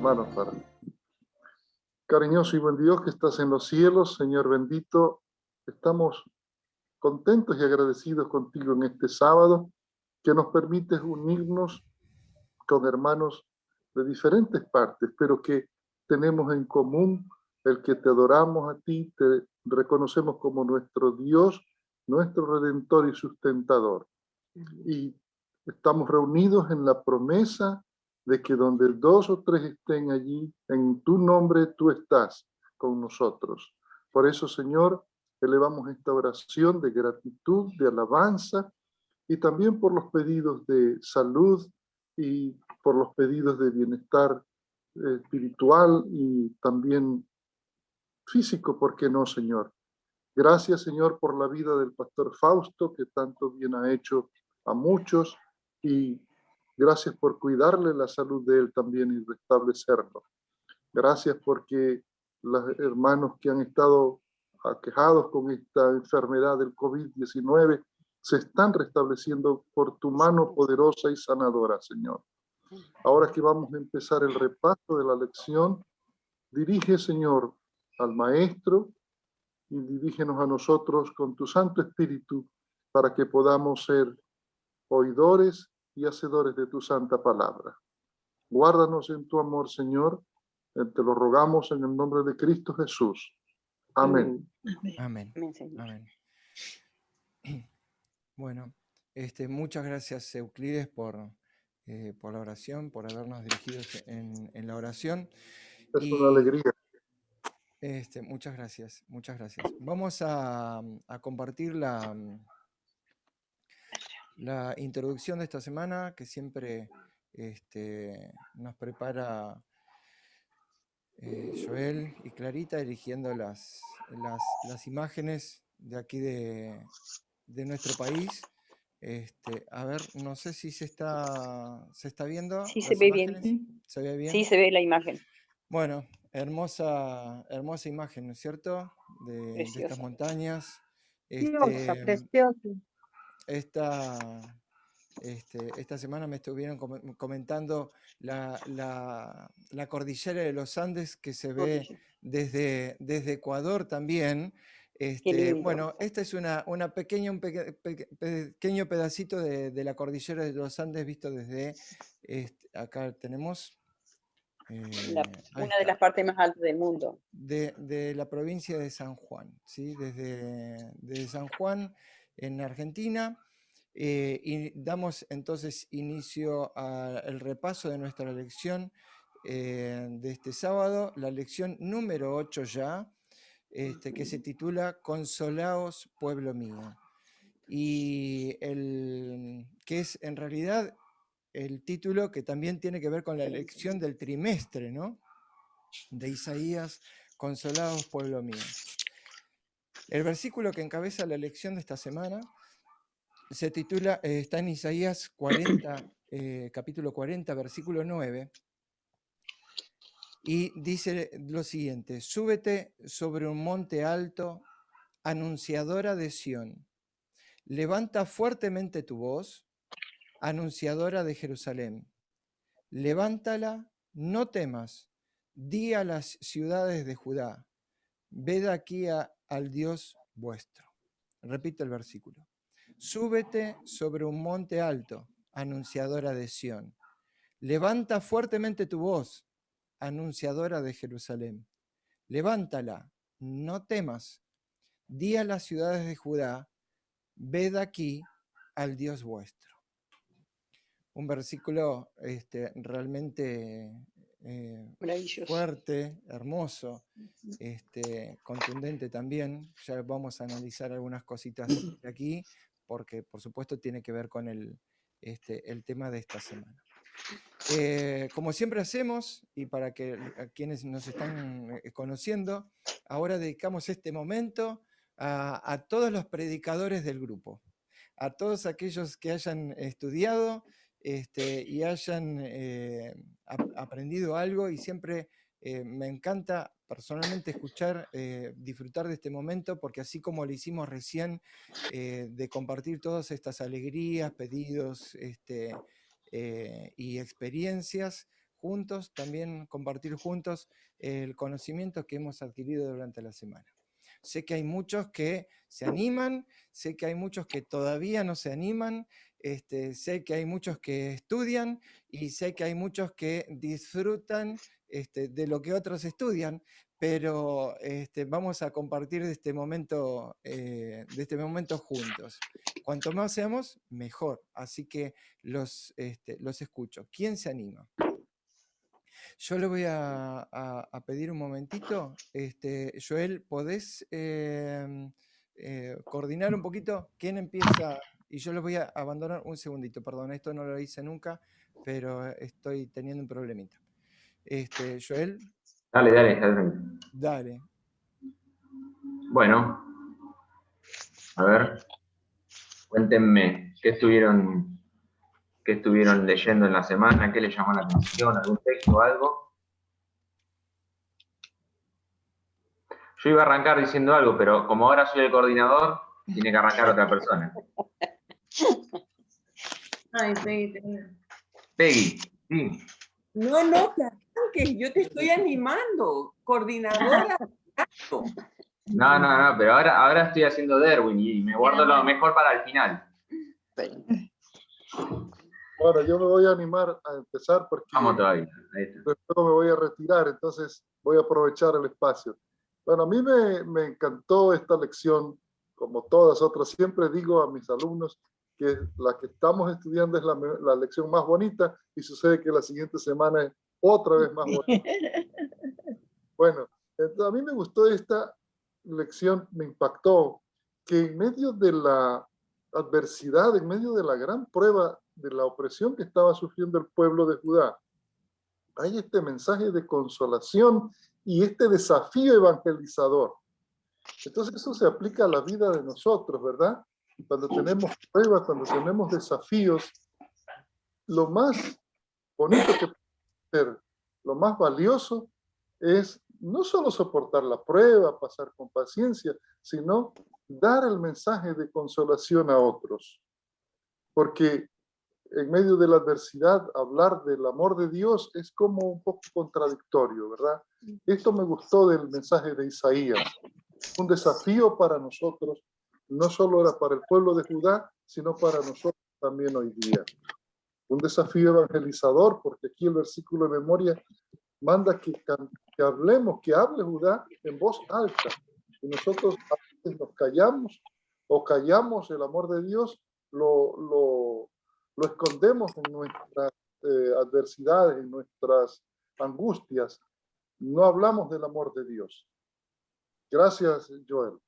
hermanos, para cariñoso y buen Dios que estás en los cielos, Señor bendito, estamos contentos y agradecidos contigo en este sábado, que nos permites unirnos con hermanos de diferentes partes, pero que tenemos en común el que te adoramos a ti, te reconocemos como nuestro Dios, nuestro Redentor y sustentador. Y estamos reunidos en la promesa de que donde dos o tres estén allí, en tu nombre tú estás con nosotros. Por eso, Señor, elevamos esta oración de gratitud, de alabanza, y también por los pedidos de salud y por los pedidos de bienestar espiritual y también físico, ¿por qué no, Señor? Gracias, Señor, por la vida del pastor Fausto, que tanto bien ha hecho a muchos, y gracias por cuidarle la salud de él también y restablecerlo. Gracias porque los hermanos que han estado aquejados con esta enfermedad del COVID-19 se están restableciendo por tu mano poderosa y sanadora, Señor. Ahora que vamos a empezar el repaso de la lección, dirige, Señor, al maestro y dirígenos a nosotros con tu Santo Espíritu para que podamos ser oidores y hacedores de tu santa palabra. Guárdanos en tu amor, Señor. Te lo rogamos en el nombre de Cristo Jesús. Amén. Amén. Amén. Bueno, muchas gracias, Euclides, por la oración, por habernos dirigido en la oración. Es una alegría. Muchas gracias, muchas gracias. Vamos a compartir la introducción de esta semana, que siempre nos prepara Joel y Clarita, eligiendo las imágenes de aquí de nuestro país. A ver, no sé si se está viendo. Sí, se ve bien. ¿Se ve bien? Sí, se ve la imagen. Bueno, hermosa imagen, ¿no es cierto? De estas montañas. Preciosa. Esta semana me estuvieron comentando la cordillera de los Andes, que se ve desde Ecuador también. Bueno, esta es un pequeño pedacito de la cordillera de los Andes visto desde acá tenemos una de las partes más altas del mundo. De la provincia de San Juan, ¿sí? Desde San Juan, en Argentina. Y damos entonces inicio al repaso de nuestra lección de este sábado, la lección número 8 ya, que se titula Consolaos, pueblo mío. Y que es en realidad el título que también tiene que ver con la lección del trimestre, ¿no? De Isaías, consolaos, pueblo mío. El versículo que encabeza la lección de esta semana se titula, está en Isaías 40, capítulo 40, versículo 9, y dice lo siguiente: súbete sobre un monte alto, anunciadora de Sión, levanta fuertemente tu voz, anunciadora de Jerusalén, levántala, no temas, di a las ciudades de Judá, ved aquí al Dios vuestro. Repito el versículo. Súbete sobre un monte alto, anunciadora de Sión. Levanta fuertemente tu voz, anunciadora de Jerusalén. Levántala, no temas. Di a las ciudades de Judá, ved aquí al Dios vuestro. Un versículo realmente fuerte, hermoso, contundente también. Ya vamos a analizar algunas cositas de aquí, porque por supuesto tiene que ver con el tema de esta semana. Como siempre hacemos, y para que a quienes nos están conociendo, ahora dedicamos este momento a todos los predicadores del grupo, a todos aquellos que hayan estudiado y hayan aprendido algo, y siempre me encanta personalmente escuchar, disfrutar de este momento, porque así como lo hicimos recién, de compartir todas estas alegrías, pedidos y experiencias juntos, también compartir juntos el conocimiento que hemos adquirido durante la semana. Sé que hay muchos que se animan, sé que hay muchos que todavía no se animan, sé que hay muchos que estudian y sé que hay muchos que disfrutan de lo que otros estudian, pero vamos a compartir de este momento juntos. Cuanto más seamos, mejor. Así que los escucho. ¿Quién se anima? Yo le voy a pedir un momentito. Joel, ¿podés coordinar un poquito quién empieza? Y yo les voy a abandonar un segundito, perdón, esto no lo hice nunca, pero estoy teniendo un problemita. Joel. Dale, dale. Dale. Bueno, a ver, cuéntenme, ¿qué estuvieron leyendo en la semana? ¿Qué les llamó la atención? ¿Algún texto o algo? Yo iba a arrancar diciendo algo, pero como ahora soy el coordinador, tiene que arrancar otra persona. Ay, Peggy. Peggy, sí. No, que arranques, yo te estoy animando, coordinadora. No, pero ahora estoy haciendo Derwin y me guardo lo mejor para el final. Bueno, yo me voy a animar a empezar porque Vamos todavía. Ahí está. luego me voy a retirar, entonces voy a aprovechar el espacio. Bueno, a mí me encantó esta lección, como todas otras. Siempre digo a mis alumnos que la que estamos estudiando es la lección más bonita y sucede que la siguiente semana es otra vez más bonita. Bueno, entonces a mí me gustó esta lección, me impactó que en medio de la adversidad, en medio de la gran prueba de la opresión que estaba sufriendo el pueblo de Judá, hay este mensaje de consolación y este desafío evangelizador. Entonces eso se aplica a la vida de nosotros, ¿verdad? Cuando tenemos pruebas, cuando tenemos desafíos, lo más bonito que puede ser, lo más valioso es no solo soportar la prueba, pasar con paciencia, sino dar el mensaje de consolación a otros. Porque en medio de la adversidad, hablar del amor de Dios es como un poco contradictorio, ¿verdad? Esto me gustó del mensaje de Isaías. Un desafío para nosotros, no solo era para el pueblo de Judá, sino para nosotros también hoy día. Un desafío evangelizador, porque aquí el versículo de memoria manda que hablemos, que hable Judá en voz alta. Y nosotros a veces nos callamos o callamos el amor de Dios, lo escondemos en nuestras adversidades, en nuestras angustias. No hablamos del amor de Dios. Gracias, Joel.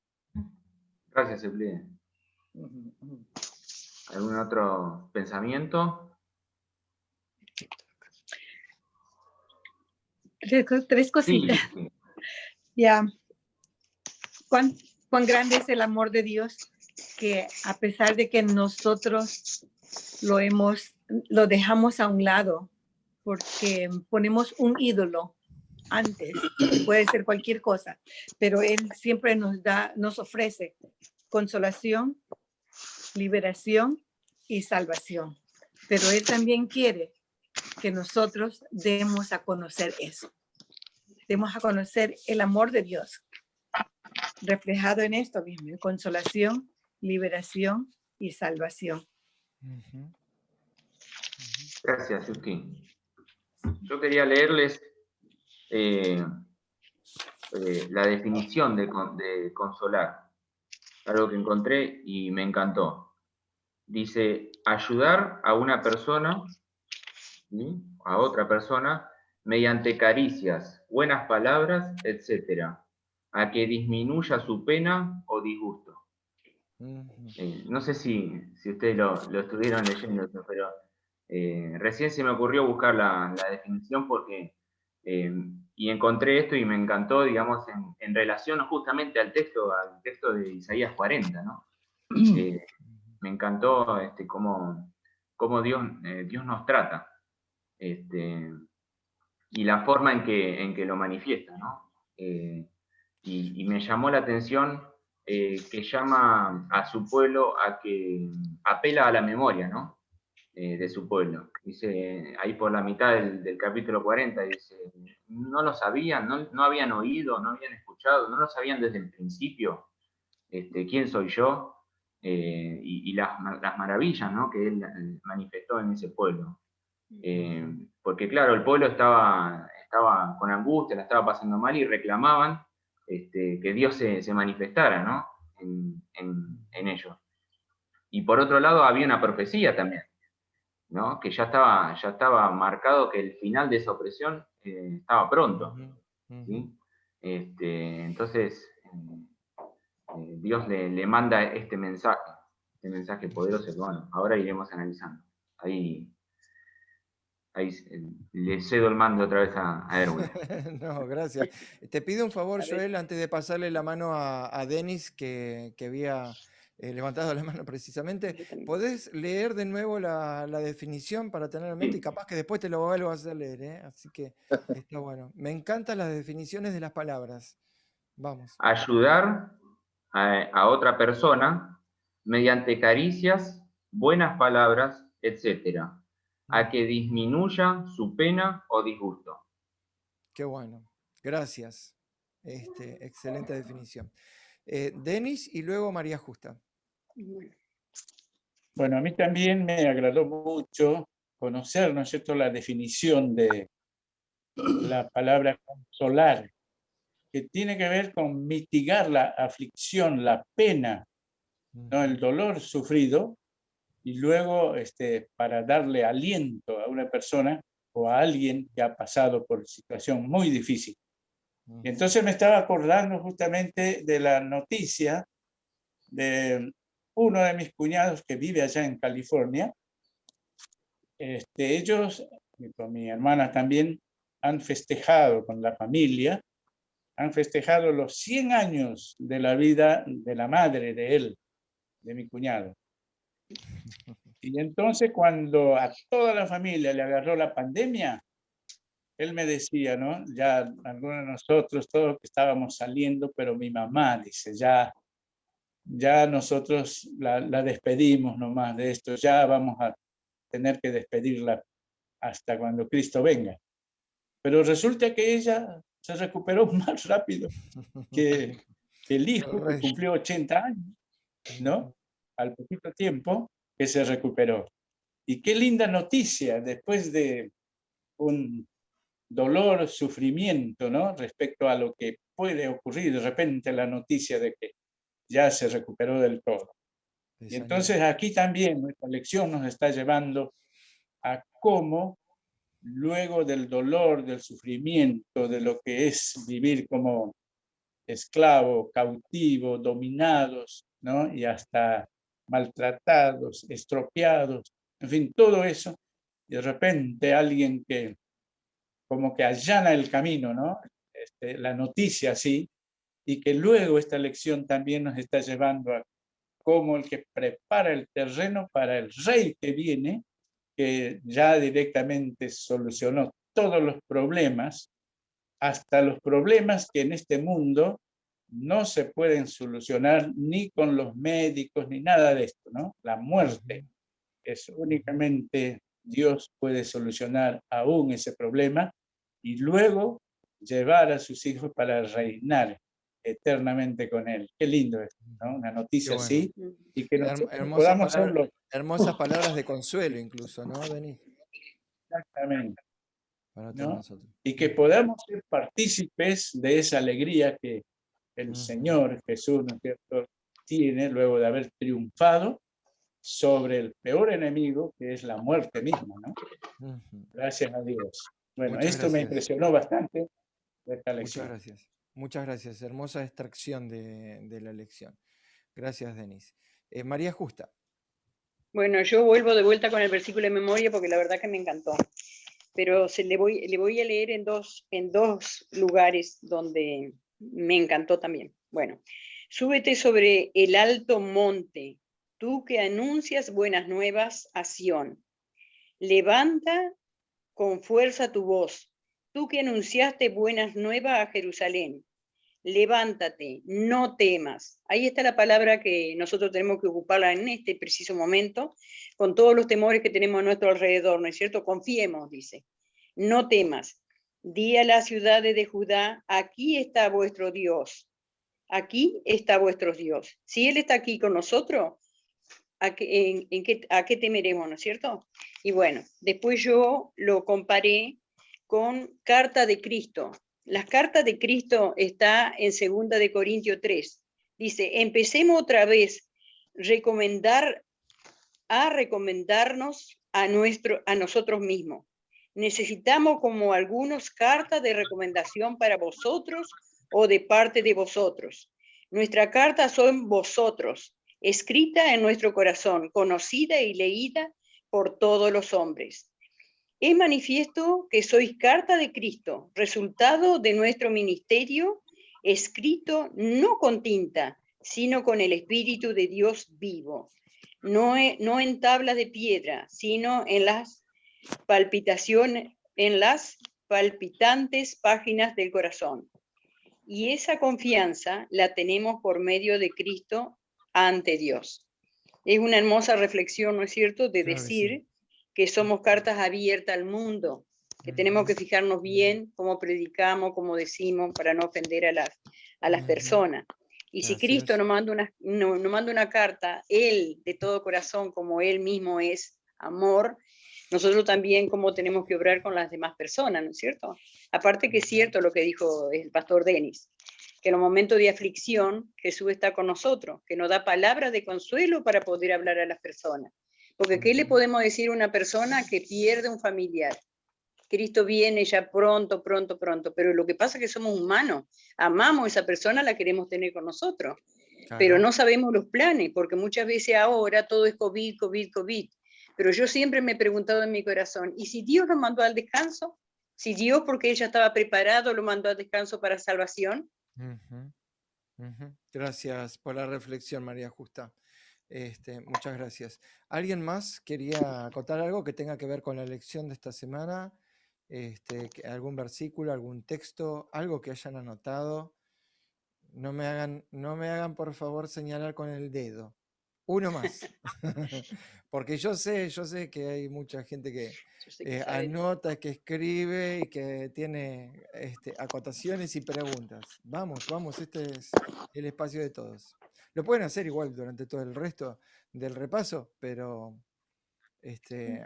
Gracias, Eplide. ¿Algún otro pensamiento? Tres cositas. Sí. Ya. ¿Cuán grande es el amor de Dios que a pesar de que nosotros lo dejamos a un lado porque ponemos un ídolo antes, puede ser cualquier cosa, pero Él siempre nos ofrece consolación, liberación y salvación. Pero Él también quiere que nosotros demos a conocer eso. Demos a conocer el amor de Dios, reflejado en esto mismo, en consolación, liberación y salvación. Gracias, Justin. Yo quería leerles la definición de consolar, algo que encontré y me encantó. Dice, ayudar a una persona, ¿sí?, a otra persona, mediante caricias, buenas palabras, etc., a que disminuya su pena o disgusto. No sé si ustedes lo estuvieron leyendo, pero recién se me ocurrió buscar la definición porque y encontré esto y me encantó, digamos, en relación justamente al texto de Isaías 40, ¿no? Me encantó cómo Dios nos trata, y la forma en que lo manifiesta, ¿no? Y me llamó la atención que llama a su pueblo a que apela a la memoria, ¿no? de su pueblo. Dice, ahí por la mitad del capítulo 40, dice, no lo sabían, no habían oído, no habían escuchado, no lo sabían desde el principio, quién soy yo, y las maravillas, ¿no?, que él manifestó en ese pueblo. Porque claro, el pueblo estaba con angustia, la estaba pasando mal y reclamaban que Dios se manifestara, ¿no?, en ellos. Y por otro lado había una profecía también, ¿no?, que ya estaba marcado que el final de esa opresión estaba pronto, ¿sí? Entonces Dios le manda este mensaje poderoso, que bueno, ahora iremos analizando. Ahí le cedo el mando otra vez a Erwin. No, gracias. Te pido un favor, Joel, antes de pasarle la mano a Denis, que había levantado la mano precisamente. Yo también. ¿Podés leer de nuevo la definición para tener en mente? Y capaz que después te lo vuelvo a hacer leer, ¿eh? Así que está bueno. Me encantan las definiciones de las palabras. Vamos. Ayudar a otra persona mediante caricias, buenas palabras, etc., a que disminuya su pena o disgusto. Qué bueno. Gracias. Excelente definición. Denis y luego María Justa. Bueno, a mí también me agradó mucho conocer, ¿no es cierto?, la definición de la palabra consolar, que tiene que ver con mitigar la aflicción, la pena, ¿no?, el dolor sufrido, y luego para darle aliento a una persona o a alguien que ha pasado por situación muy difícil. Y entonces me estaba acordando justamente de la noticia de uno de mis cuñados que vive allá en California. Ellos, con mi hermana también, han festejado con la familia, han festejado los 100 años de la vida de la madre de él, de mi cuñado. Y entonces cuando a toda la familia le agarró la pandemia, él me decía, ¿no?, ya algunos de nosotros, todos que estábamos saliendo, pero mi mamá dice, ya nosotros la despedimos nomás de esto, ya vamos a tener que despedirla hasta cuando Cristo venga. Pero resulta que ella se recuperó más rápido que el hijo, que cumplió 80 años, ¿no?, al poquito tiempo que se recuperó. Y qué linda noticia, después de un dolor, sufrimiento, ¿no?, respecto a lo que puede ocurrir, de repente la noticia de que ya se recuperó del todo. Y entonces aquí también nuestra lección nos está llevando a cómo, luego del dolor, del sufrimiento, de lo que es vivir como esclavo, cautivo, dominados, ¿no?, y hasta maltratados, estropeados, en fin, todo eso, y de repente alguien que como que allana el camino, ¿no?, la noticia así, y que luego esta lección también nos está llevando a cómo el que prepara el terreno para el rey que viene, que ya directamente solucionó todos los problemas, hasta los problemas que en este mundo no se pueden solucionar ni con los médicos ni nada de esto, ¿no? La muerte es únicamente Dios puede solucionar aún ese problema y luego llevar a sus hijos para reinar eternamente con él. Qué lindo es, ¿no? Una noticia bueno. así y que nosotros podamos hacerlo. Hermosas palabras de consuelo incluso, ¿no, Denis? Exactamente. Para todos ¿no? nosotros. Y que podamos ser partícipes de esa alegría que el Señor Jesús, ¿no es cierto?, tiene luego de haber triunfado sobre el peor enemigo, que es la muerte misma, ¿no? Gracias a Dios. Bueno, Muchas esto me gracias. impresionó bastante de esta Muchas lección. gracias. Muchas gracias. Hermosa extracción de la lección. Gracias, Denis. María Justa. Bueno, yo vuelvo de vuelta con el versículo de memoria porque la verdad que me encantó. Pero le voy a leer en dos lugares donde me encantó también. Bueno, súbete sobre el alto monte, tú que anuncias buenas nuevas a Sión. Levanta con fuerza tu voz, tú que anunciaste buenas nuevas a Jerusalén. levántate, no temas. Ahí está la palabra que nosotros tenemos que ocuparla en este preciso momento, con todos los temores que tenemos a nuestro alrededor, ¿no es cierto? Confiemos, dice, no temas. Di a las ciudades de Judá, aquí está vuestro Dios, aquí está vuestro Dios. Si Él está aquí con nosotros, ¿a qué temeremos, no es cierto? Y bueno, después yo lo comparé con carta de Cristo. Las cartas de Cristo está en 2 de Corintios 3. Dice, empecemos otra vez a recomendarnos a nosotros mismos. Necesitamos como algunos cartas de recomendación para vosotros o de parte de vosotros. Nuestra carta son vosotros, escrita en nuestro corazón, conocida y leída por todos los hombres. Es manifiesto que sois carta de Cristo, resultado de nuestro ministerio, escrito no con tinta, sino con el Espíritu de Dios vivo, no en tablas de piedra, sino en las palpitaciones, en las palpitantes páginas del corazón. Y esa confianza la tenemos por medio de Cristo ante Dios. Es una hermosa reflexión, ¿no es cierto?, de Claro que decir sí. que somos cartas abiertas al mundo, que tenemos que fijarnos bien cómo predicamos, cómo decimos, para no ofender a las personas. Y si Así Cristo es. nos manda una carta, Él de todo corazón, como Él mismo es amor, nosotros también cómo tenemos que obrar con las demás personas, ¿no es cierto? Aparte que es cierto lo que dijo el pastor Denis, que en los momentos de aflicción Jesús está con nosotros, que nos da palabras de consuelo para poder hablar a las personas. Porque ¿qué le podemos decir a una persona que pierde un familiar? Cristo viene ya pronto, pronto, pronto, pero lo que pasa es que somos humanos, amamos a esa persona, la queremos tener con nosotros, pero Claro. no sabemos los planes, porque muchas veces ahora todo es COVID, COVID, COVID. Pero yo siempre me he preguntado en mi corazón, ¿y si Dios lo mandó al descanso? Si Dios, porque ella estaba preparado, lo mandó al descanso para salvación. Ujú, ujú. Gracias por la reflexión, María Justa. Muchas gracias. ¿Alguien más quería contar algo que tenga que ver con la lección de esta semana? ¿Algún versículo, algún texto, algo que hayan anotado? No me hagan por favor señalar con el dedo. Uno más. Porque yo sé que hay mucha gente que Yo sé que sabe todo. anota, que escribe y que tiene acotaciones y preguntas. Vamos, vamos, este es el espacio de todos. Lo pueden hacer igual durante todo el resto del repaso, pero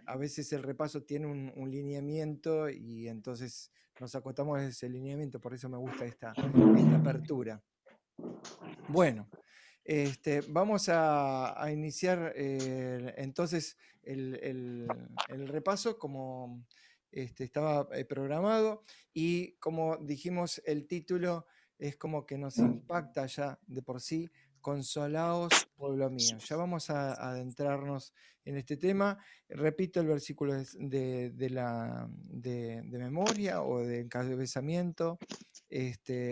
a veces el repaso tiene un lineamiento y entonces nos acotamos a ese lineamiento, por eso me gusta esta apertura. Bueno, vamos a iniciar entonces el repaso como estaba programado y como dijimos, el título es como que nos impacta ya de por sí, Consolaos, pueblo mío. Ya vamos a adentrarnos en este tema. Repito el versículo de memoria o de encabezamiento.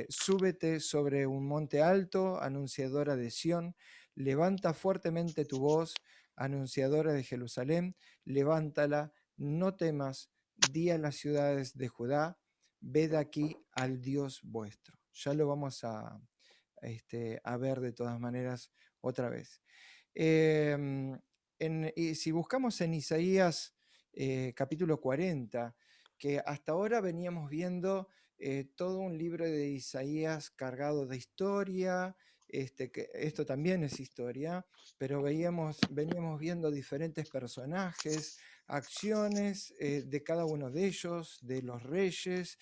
Súbete sobre un monte alto, anunciadora de Sión, levanta fuertemente tu voz, anunciadora de Jerusalén, levántala, no temas, di a las ciudades de Judá, ved aquí al Dios vuestro. Ya lo vamos a ver de todas maneras otra vez. Y si buscamos en Isaías capítulo 40, que hasta ahora veníamos viendo todo un libro de Isaías cargado de historia, que esto también es historia, pero veníamos viendo diferentes personajes, acciones de cada uno de ellos, de los reyes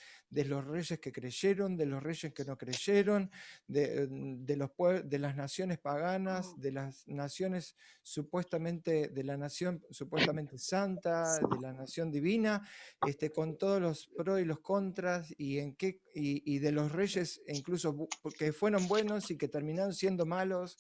que creyeron, de los reyes que no creyeron, de las naciones paganas, de las naciones supuestamente, de la nación supuestamente santa, de la nación divina, con todos los pros y los contras, y de los reyes incluso que fueron buenos y que terminaron siendo malos,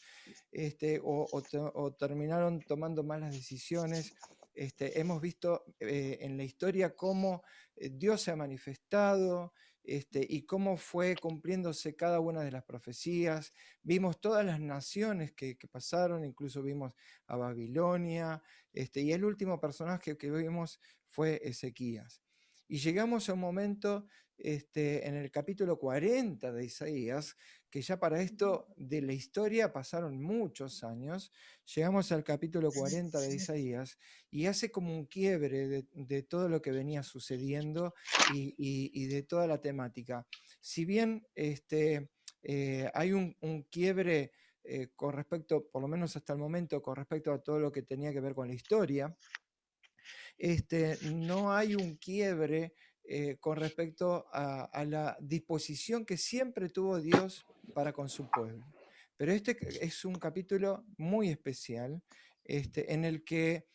o terminaron tomando malas decisiones. Hemos visto en la historia cómo Dios se ha manifestado, y cómo fue cumpliéndose cada una de las profecías. Vimos todas las naciones que pasaron, incluso vimos a Babilonia, y el último personaje que vimos fue Ezequías. Y llegamos a un momento en el capítulo 40 de Isaías, que ya para esto de la historia pasaron muchos años, llegamos al capítulo 40 de Isaías y hace como un quiebre de todo lo que venía sucediendo y de toda la temática. Si bien hay un quiebre con respecto, por lo menos hasta el momento, con respecto a todo lo que tenía que ver con la historia, no hay un quiebre con respecto a la disposición que siempre tuvo Dios para con su pueblo. Pero este es un capítulo muy especial en el que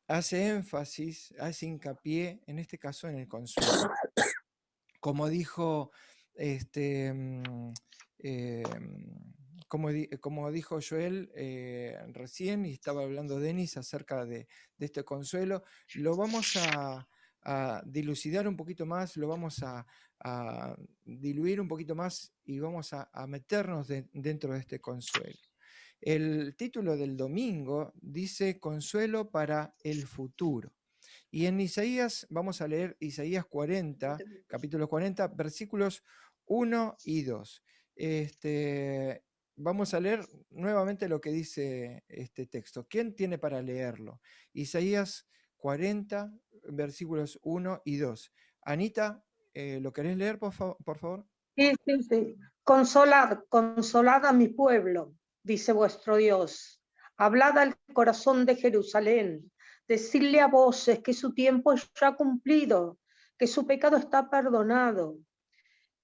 hace énfasis, hace hincapié, en este caso, en el consuelo. Como dijo como dijo Joel recién, y estaba hablando Denis acerca de este consuelo, lo vamos a dilucidar un poquito más, lo vamos a diluir un poquito más y vamos a meternos dentro de este consuelo. El título del domingo dice Consuelo para el futuro. Y en Isaías, vamos a leer Isaías 40, capítulo 40, versículos 1 y 2. Vamos a leer nuevamente lo que dice este texto. ¿Quién tiene para leerlo? Isaías 40, versículos 1 y 2. Anita, ¿lo querés leer, por favor? Sí, sí, sí. Consolad, consolad a mi pueblo, dice vuestro Dios. Hablad al corazón de Jerusalén. Decidle a voces que su tiempo es ya cumplido, que su pecado está perdonado,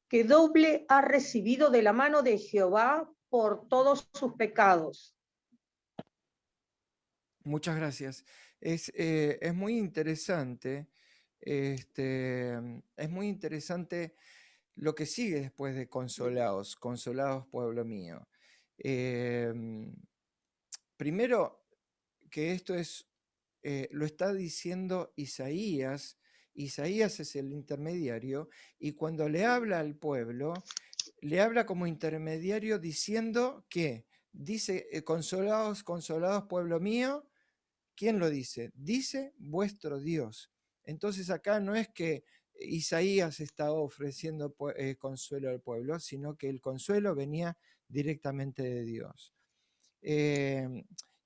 que doble ha recibido de la mano de Jehová por todos sus pecados. Muchas gracias. Es muy interesante. Es muy interesante lo que sigue después de consolaos, consolaos pueblo mío. Primero, que esto es, lo está diciendo Isaías. Isaías es el intermediario y cuando le habla al pueblo, le habla como intermediario diciendo que, dice, consolaos, consolaos pueblo mío. ¿Quién lo dice? Dice vuestro Dios. Entonces acá no es que Isaías estaba ofreciendo consuelo al pueblo, sino que el consuelo venía directamente de Dios.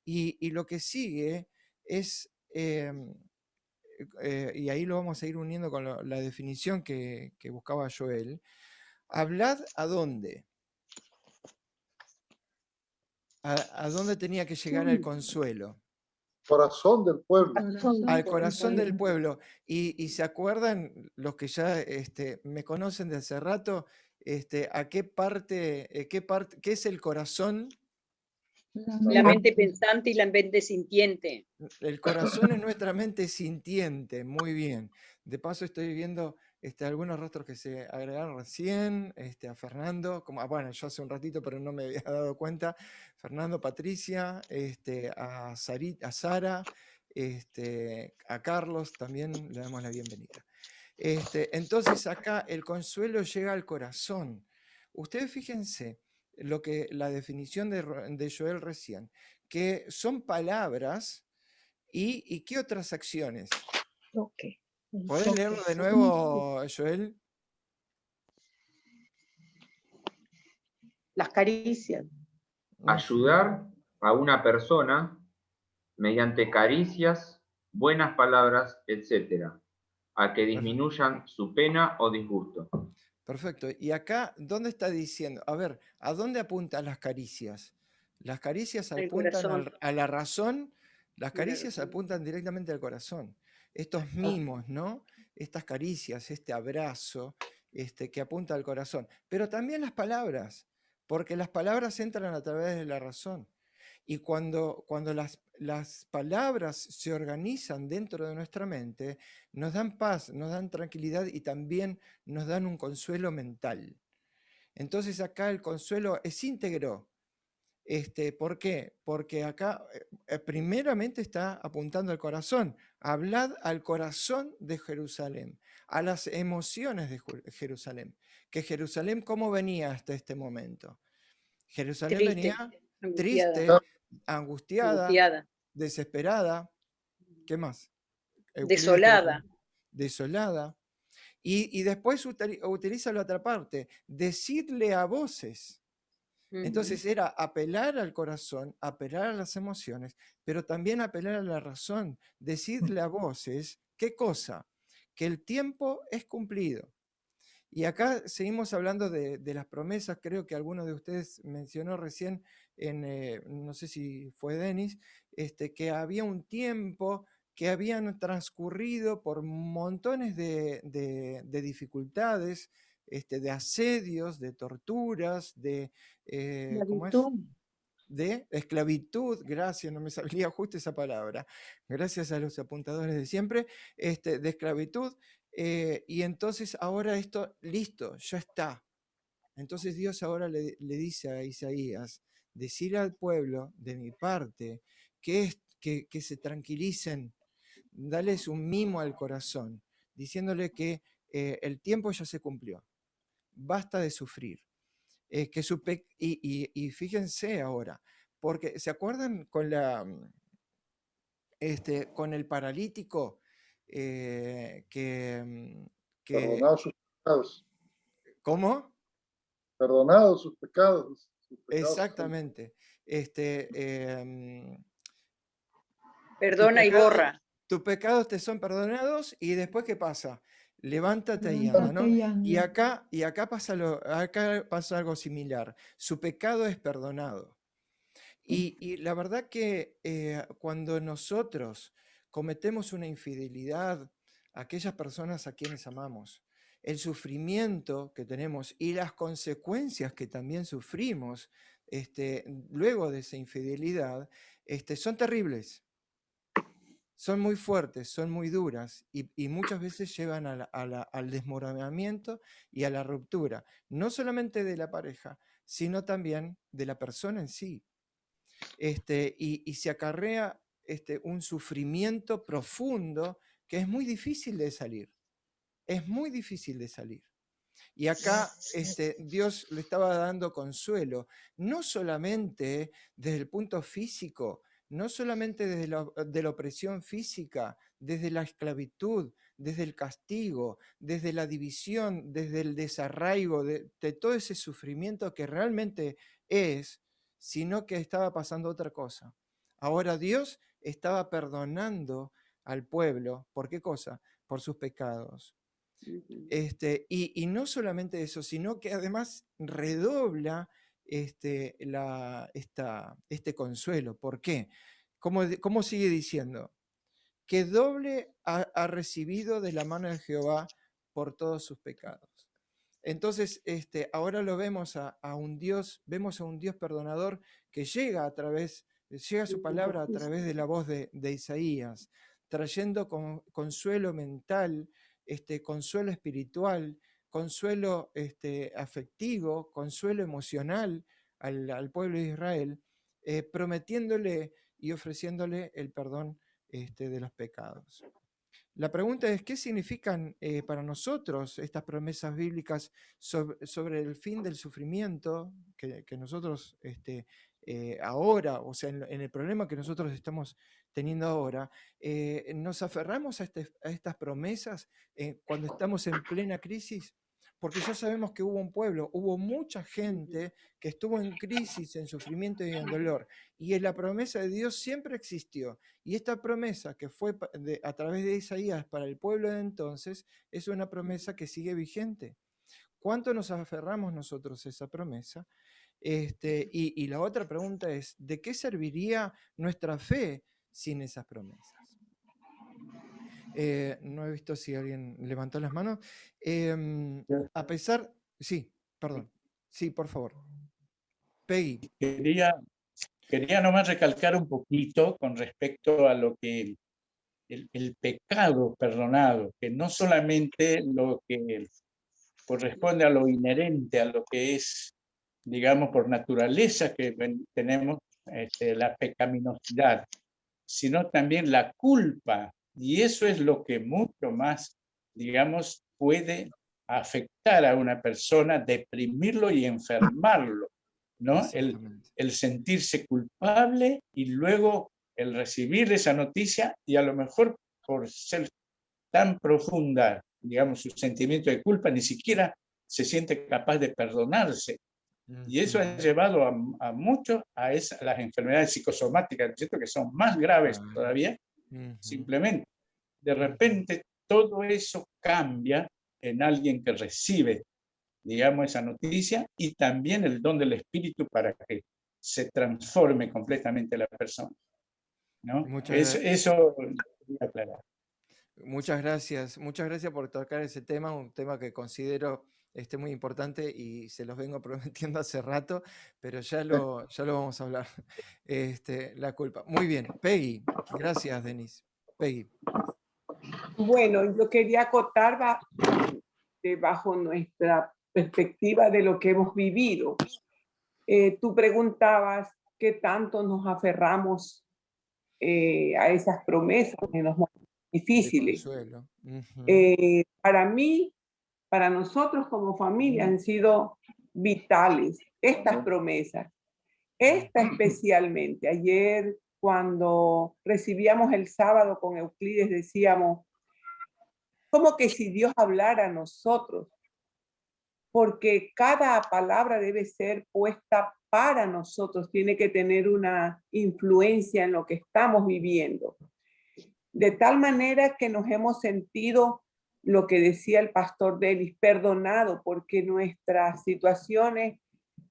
Y lo que sigue es, y ahí lo vamos a ir uniendo con la definición que buscaba Joel, hablad a dónde. ¿A dónde tenía que llegar el consuelo? Corazón del pueblo. Al corazón del pueblo. Y se acuerdan, los que ya me conocen de hace rato, ¿a qué parte, qué es el corazón? La mente pensante y la mente sintiente. El corazón es nuestra mente sintiente, muy bien. De paso estoy viendo algunos rostros que se agregaron recién, a Fernando, bueno, yo hace un ratito, pero no me había dado cuenta. Fernando, Patricia, a Sara, a Carlos también le damos la bienvenida. Entonces acá el consuelo llega al corazón. Ustedes fíjense la definición de Joel recién, que son palabras y qué otras acciones. Okay. ¿Podés leerlo de nuevo, Joel? Las caricias. Ayudar a una persona mediante caricias, buenas palabras, etc., a que disminuyan su pena o disgusto. Perfecto. Y acá, ¿dónde está diciendo? A ver, ¿a dónde apuntan las caricias? Las caricias apuntan a la razón, las caricias apuntan directamente al corazón. Estos mimos, ¿no? Estas caricias, este abrazo, que apunta al corazón. Pero también las palabras, porque las palabras entran a través de la razón. Y cuando las palabras se organizan dentro de nuestra mente, nos dan paz, nos dan tranquilidad y también nos dan un consuelo mental. Entonces acá el consuelo es íntegro. ¿Por qué? Porque acá primeramente está apuntando al corazón. Hablad al corazón de Jerusalén, a las emociones de Jerusalén. Que Jerusalén, ¿cómo venía hasta este momento? Jerusalén Triste, venía angustiada. triste, angustiada, Angustiada, desesperada. ¿Qué más? Euclides, desolada. desolada. Y después utiliza la otra parte, decidle a voces. Entonces era apelar al corazón, apelar a las emociones, pero también apelar a la razón, decirle a voces, ¿qué cosa? Que el tiempo es cumplido. Y acá seguimos hablando de las promesas, creo que alguno de ustedes mencionó recién, no sé si fue Denis, que había un tiempo que habían transcurrido por montones de dificultades, de asedios, de torturas, ¿cómo es? Esclavitud. De esclavitud, gracias, no me salía justo esa palabra, gracias a los apuntadores de siempre, de esclavitud, y entonces ahora esto, listo, ya está. Entonces Dios ahora le dice a Isaías, decirle al pueblo, de mi parte, que se tranquilicen, dales un mimo al corazón, diciéndole que el tiempo ya se cumplió, basta de sufrir. Que y fíjense ahora, porque ¿se acuerdan con con el paralítico que Perdonados sus pecados. ¿cómo? Perdonados sus pecados. Sus pecados Exactamente. Perdona y borra. Tus pecados te son perdonados y después ¿qué pasa? Levántate y anda, ¿no? Y acá pasa algo similar. Su pecado es perdonado. Y la verdad que cuando nosotros cometemos una infidelidad a aquellas personas a quienes amamos, el sufrimiento que tenemos y las consecuencias que también sufrimos luego de esa infidelidad, son terribles. Son muy fuertes, son muy duras y muchas veces llevan al desmoronamiento y a la ruptura, no solamente de la pareja, sino también de la persona en sí. Y se acarrea un sufrimiento profundo que es muy difícil de salir. Es muy difícil de salir. Y acá Dios le estaba dando consuelo, no solamente desde el punto físico, no solamente desde de la opresión física, desde la esclavitud, desde el castigo, desde la división, desde el desarraigo, de todo ese sufrimiento que realmente es, sino que estaba pasando otra cosa. Ahora Dios estaba perdonando al pueblo, ¿por qué cosa? Por sus pecados. Y no solamente eso, sino que además redobla este consuelo. ¿Por qué? ¿Cómo sigue diciendo? Que doble ha recibido de la mano de Jehová por todos sus pecados. Entonces, ahora lo vemos vemos a un Dios perdonador que llega su palabra a través de la voz de Isaías, trayendo consuelo mental, consuelo espiritual, consuelo afectivo, consuelo emocional al pueblo de Israel, prometiéndole y ofreciéndole el perdón de los pecados. La pregunta es, ¿qué significan para nosotros estas promesas bíblicas sobre el fin del sufrimiento que nosotros ahora, o sea, en el problema que nosotros estamos teniendo ahora, nos aferramos a estas promesas cuando estamos en plena crisis? Porque ya sabemos que hubo mucha gente que estuvo en crisis, en sufrimiento y en dolor, y la promesa de Dios siempre existió. Y esta promesa que fue a través de Isaías para el pueblo de entonces es una promesa que sigue vigente. ¿Cuánto nos aferramos nosotros a esa promesa? Y la otra pregunta es, ¿de qué serviría nuestra fe sin esas promesas? No he visto si alguien levantó las manos. A pesar... Sí, perdón. Sí, por favor. Peggy. Quería nomás recalcar un poquito con respecto a lo que el pecado perdonado, que no solamente lo que corresponde a lo inherente, a lo que es, digamos, por naturaleza que tenemos la pecaminosidad, sino también la culpa. Y eso es lo que mucho más, digamos, puede afectar a una persona, deprimirlo y enfermarlo, ¿no? El sentirse culpable y luego el recibir esa noticia y a lo mejor por ser tan profunda digamos, su sentimiento de culpa, ni siquiera se siente capaz de perdonarse. Y eso ha llevado a muchos a las enfermedades psicosomáticas, ¿no es cierto?, que son más graves todavía. Simplemente, de repente, todo eso cambia en alguien que recibe, digamos, esa noticia, y también el don del Espíritu para que se transforme completamente la persona, ¿no? Eso quería aclarar. Muchas gracias por tocar ese tema, un tema que considero muy importante y se los vengo prometiendo hace rato, pero ya lo vamos a hablar. La culpa. Muy bien, Peggy. Gracias, Denise. Peggy. Bueno, yo quería acotar bajo nuestra perspectiva de lo que hemos vivido. Tú preguntabas qué tanto nos aferramos a esas promesas en los momentos difíciles. Para mí, para nosotros como familia han sido vitales estas promesas. Esta especialmente. Ayer cuando recibíamos el sábado con Euclides decíamos, ¿cómo que si Dios hablara a nosotros? Porque cada palabra debe ser puesta para nosotros, tiene que tener una influencia en lo que estamos viviendo. De tal manera que nos hemos sentido, lo que decía el pastor Delis, perdonado, porque nuestras situaciones,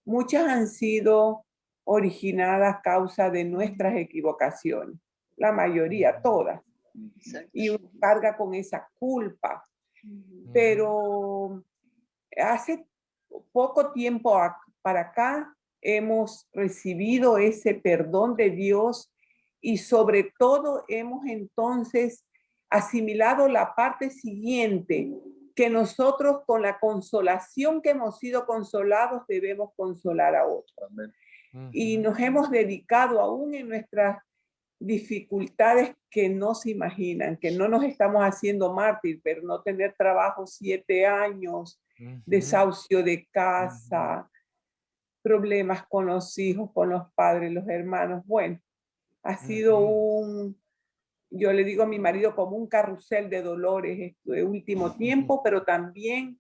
muchas han sido originadas a causa de nuestras equivocaciones, la mayoría, todas. Y uno carga con esa culpa. Pero hace poco tiempo para acá hemos recibido ese perdón de Dios y sobre todo hemos entonces asimilado la parte siguiente, que nosotros con la consolación que hemos sido consolados debemos consolar a otros. Amén. Y nos hemos dedicado aún en nuestras dificultades que no se imaginan, que no nos estamos haciendo mártir, pero no tener trabajo 7 años, desahucio de casa, problemas con los hijos, con los padres, los hermanos. Bueno, ha sido yo le digo a mi marido, como un carrusel de dolores este último tiempo, pero también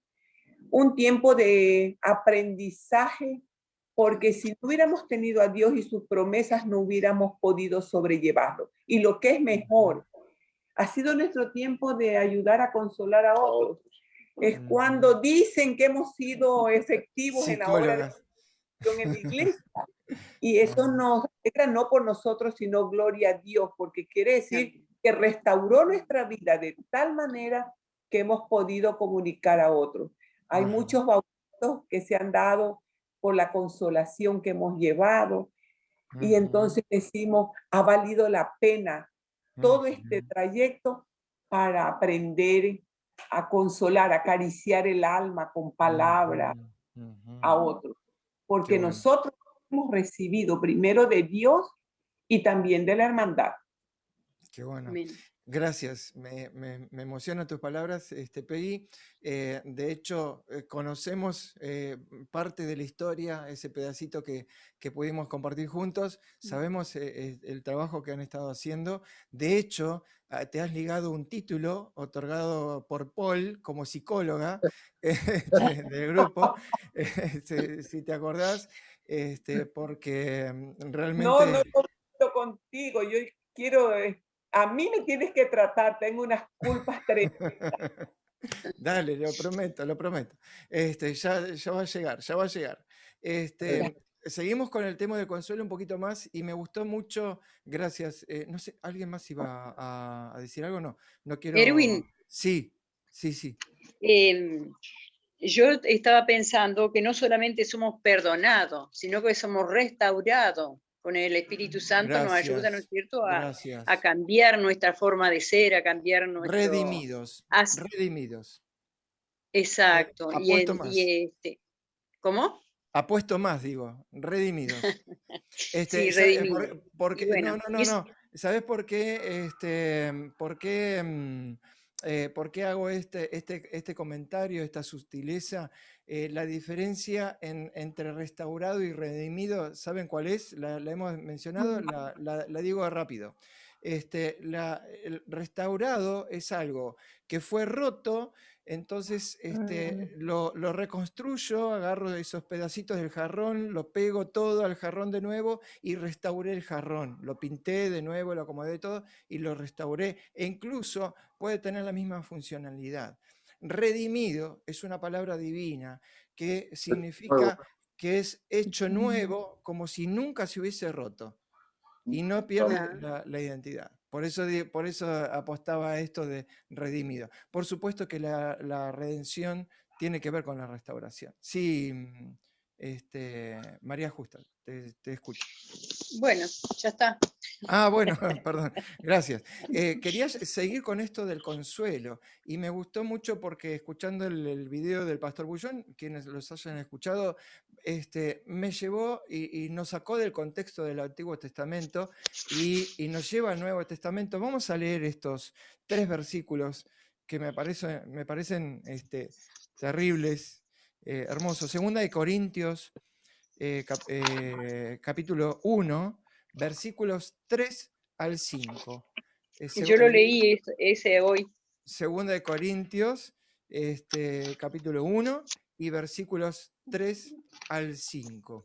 un tiempo de aprendizaje, porque si no hubiéramos tenido a Dios y sus promesas, no hubiéramos podido sobrellevarlo. Y lo que es mejor, ha sido nuestro tiempo de ayudar a consolar a otros. Es cuando dicen que hemos sido efectivos en la obra de Dios en la iglesia. Y eso nos alegra no por nosotros, sino gloria a Dios, porque quiere decir que restauró nuestra vida de tal manera que hemos podido comunicar a otros. Hay muchos bautizos que se han dado por la consolación que hemos llevado. Y entonces decimos, ha valido la pena todo este trayecto para aprender a consolar, a acariciar el alma con palabras a otros. Porque nosotros hemos recibido primero de Dios y también de la hermandad. Qué bueno. Gracias, me emocionan tus palabras, Peggy. De hecho, conocemos parte de la historia, ese pedacito que pudimos compartir juntos. Sabemos el trabajo que han estado haciendo. De hecho, te has ligado un título otorgado por Paul como psicóloga del grupo, si te acordás, porque realmente... No comento contigo, yo quiero... A mí me tienes que tratar, tengo unas culpas tremendas. Dale, lo prometo. Ya va a llegar. Seguimos con el tema de consuelo un poquito más y me gustó mucho, gracias. No sé, ¿alguien más iba a decir algo? No quiero... Erwin. Sí. Yo estaba pensando que no solamente somos perdonados, sino que somos restaurados. Con el Espíritu Santo nos ayuda, ¿no es cierto?, a cambiar nuestra forma de ser, a cambiar nuestro... Redimidos. Exacto. ¿Cómo? Apuesto más, digo, redimidos. Sí, redimidos. Porque, bueno, no. ¿Sabes por qué? ¿Por qué hago este comentario, esta sutileza? La diferencia entre restaurado y redimido, ¿saben cuál es? La hemos mencionado, la digo rápido. El restaurado es algo que fue roto, entonces lo reconstruyo, agarro esos pedacitos del jarrón, lo pego todo al jarrón de nuevo y restauré el jarrón. Lo pinté de nuevo, lo acomodé todo y lo restauré. E incluso puede tener la misma funcionalidad. Redimido es una palabra divina que significa que es hecho nuevo, como si nunca se hubiese roto y no pierde la identidad. Por eso apostaba a esto de redimido. Por supuesto que la redención tiene que ver con la restauración. Sí, María Justa, te escucho. Bueno, ya está. Ah, bueno, perdón, gracias. Quería seguir con esto del consuelo y me gustó mucho porque escuchando el video del Pastor Bullón, quienes los hayan escuchado, me llevó y nos sacó del contexto del Antiguo Testamento y nos lleva al Nuevo Testamento. Vamos a leer estos 3 versículos que me parecen terribles, hermosos. Segunda de Corintios, capítulo 1, versículos 3 al 5. Yo lo leí ese hoy. Segunda de Corintios, capítulo 1 y versículos 3 al 5.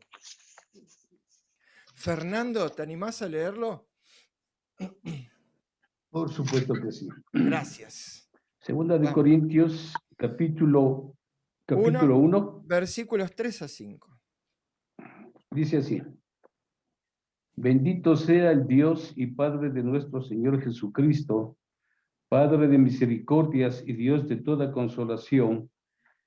Fernando, ¿te animás a leerlo? Por supuesto que sí. Gracias. Segunda de Corintios, capítulo 1, versículos 3 a 5. Dice así: Bendito sea el Dios y Padre de nuestro Señor Jesucristo, Padre de misericordias y Dios de toda consolación,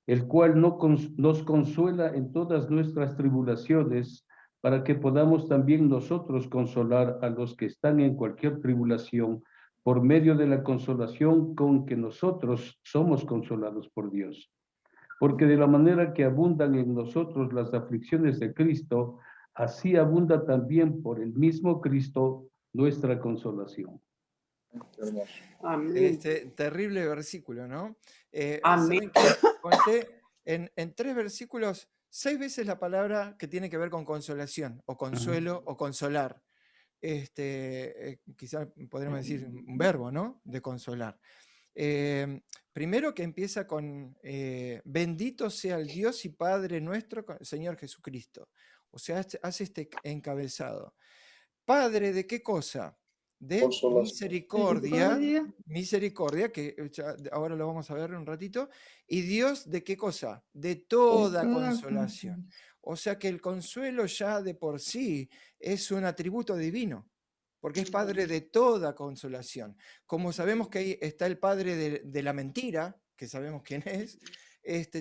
el cual nos consuela en todas nuestras tribulaciones, para que podamos también nosotros consolar a los que están en cualquier tribulación, por medio de la consolación con que nosotros somos consolados por Dios. Porque de la manera que abundan en nosotros las aflicciones de Cristo, así abunda también por el mismo Cristo nuestra consolación. Amén. Terrible versículo, ¿no? Amén. ¿Saben qué? Conté en 3 versículos 6 veces la palabra que tiene que ver con consolación, o consuelo, o consolar. Quizás podríamos decir un verbo, ¿no? De consolar. Primero que empieza con bendito sea el Dios y Padre nuestro, Señor Jesucristo. O sea, hace este encabezado. Padre, ¿de qué cosa? De misericordia, que ahora lo vamos a ver un ratito. Y Dios, ¿de qué cosa? De toda consolación. O sea que el consuelo ya de por sí es un atributo divino, porque es Padre de toda consolación. Como sabemos que ahí está el Padre de la mentira, que sabemos quién es,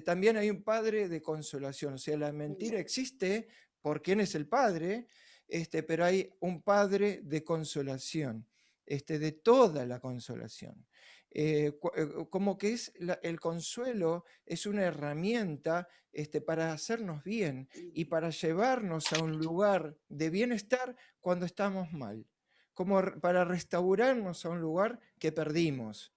también hay un Padre de consolación. O sea, la mentira existe por quién es el Padre, pero hay un Padre de consolación, de toda la consolación. Como que el consuelo es una herramienta para hacernos bien y para llevarnos a un lugar de bienestar cuando estamos mal, como para restaurarnos a un lugar que perdimos,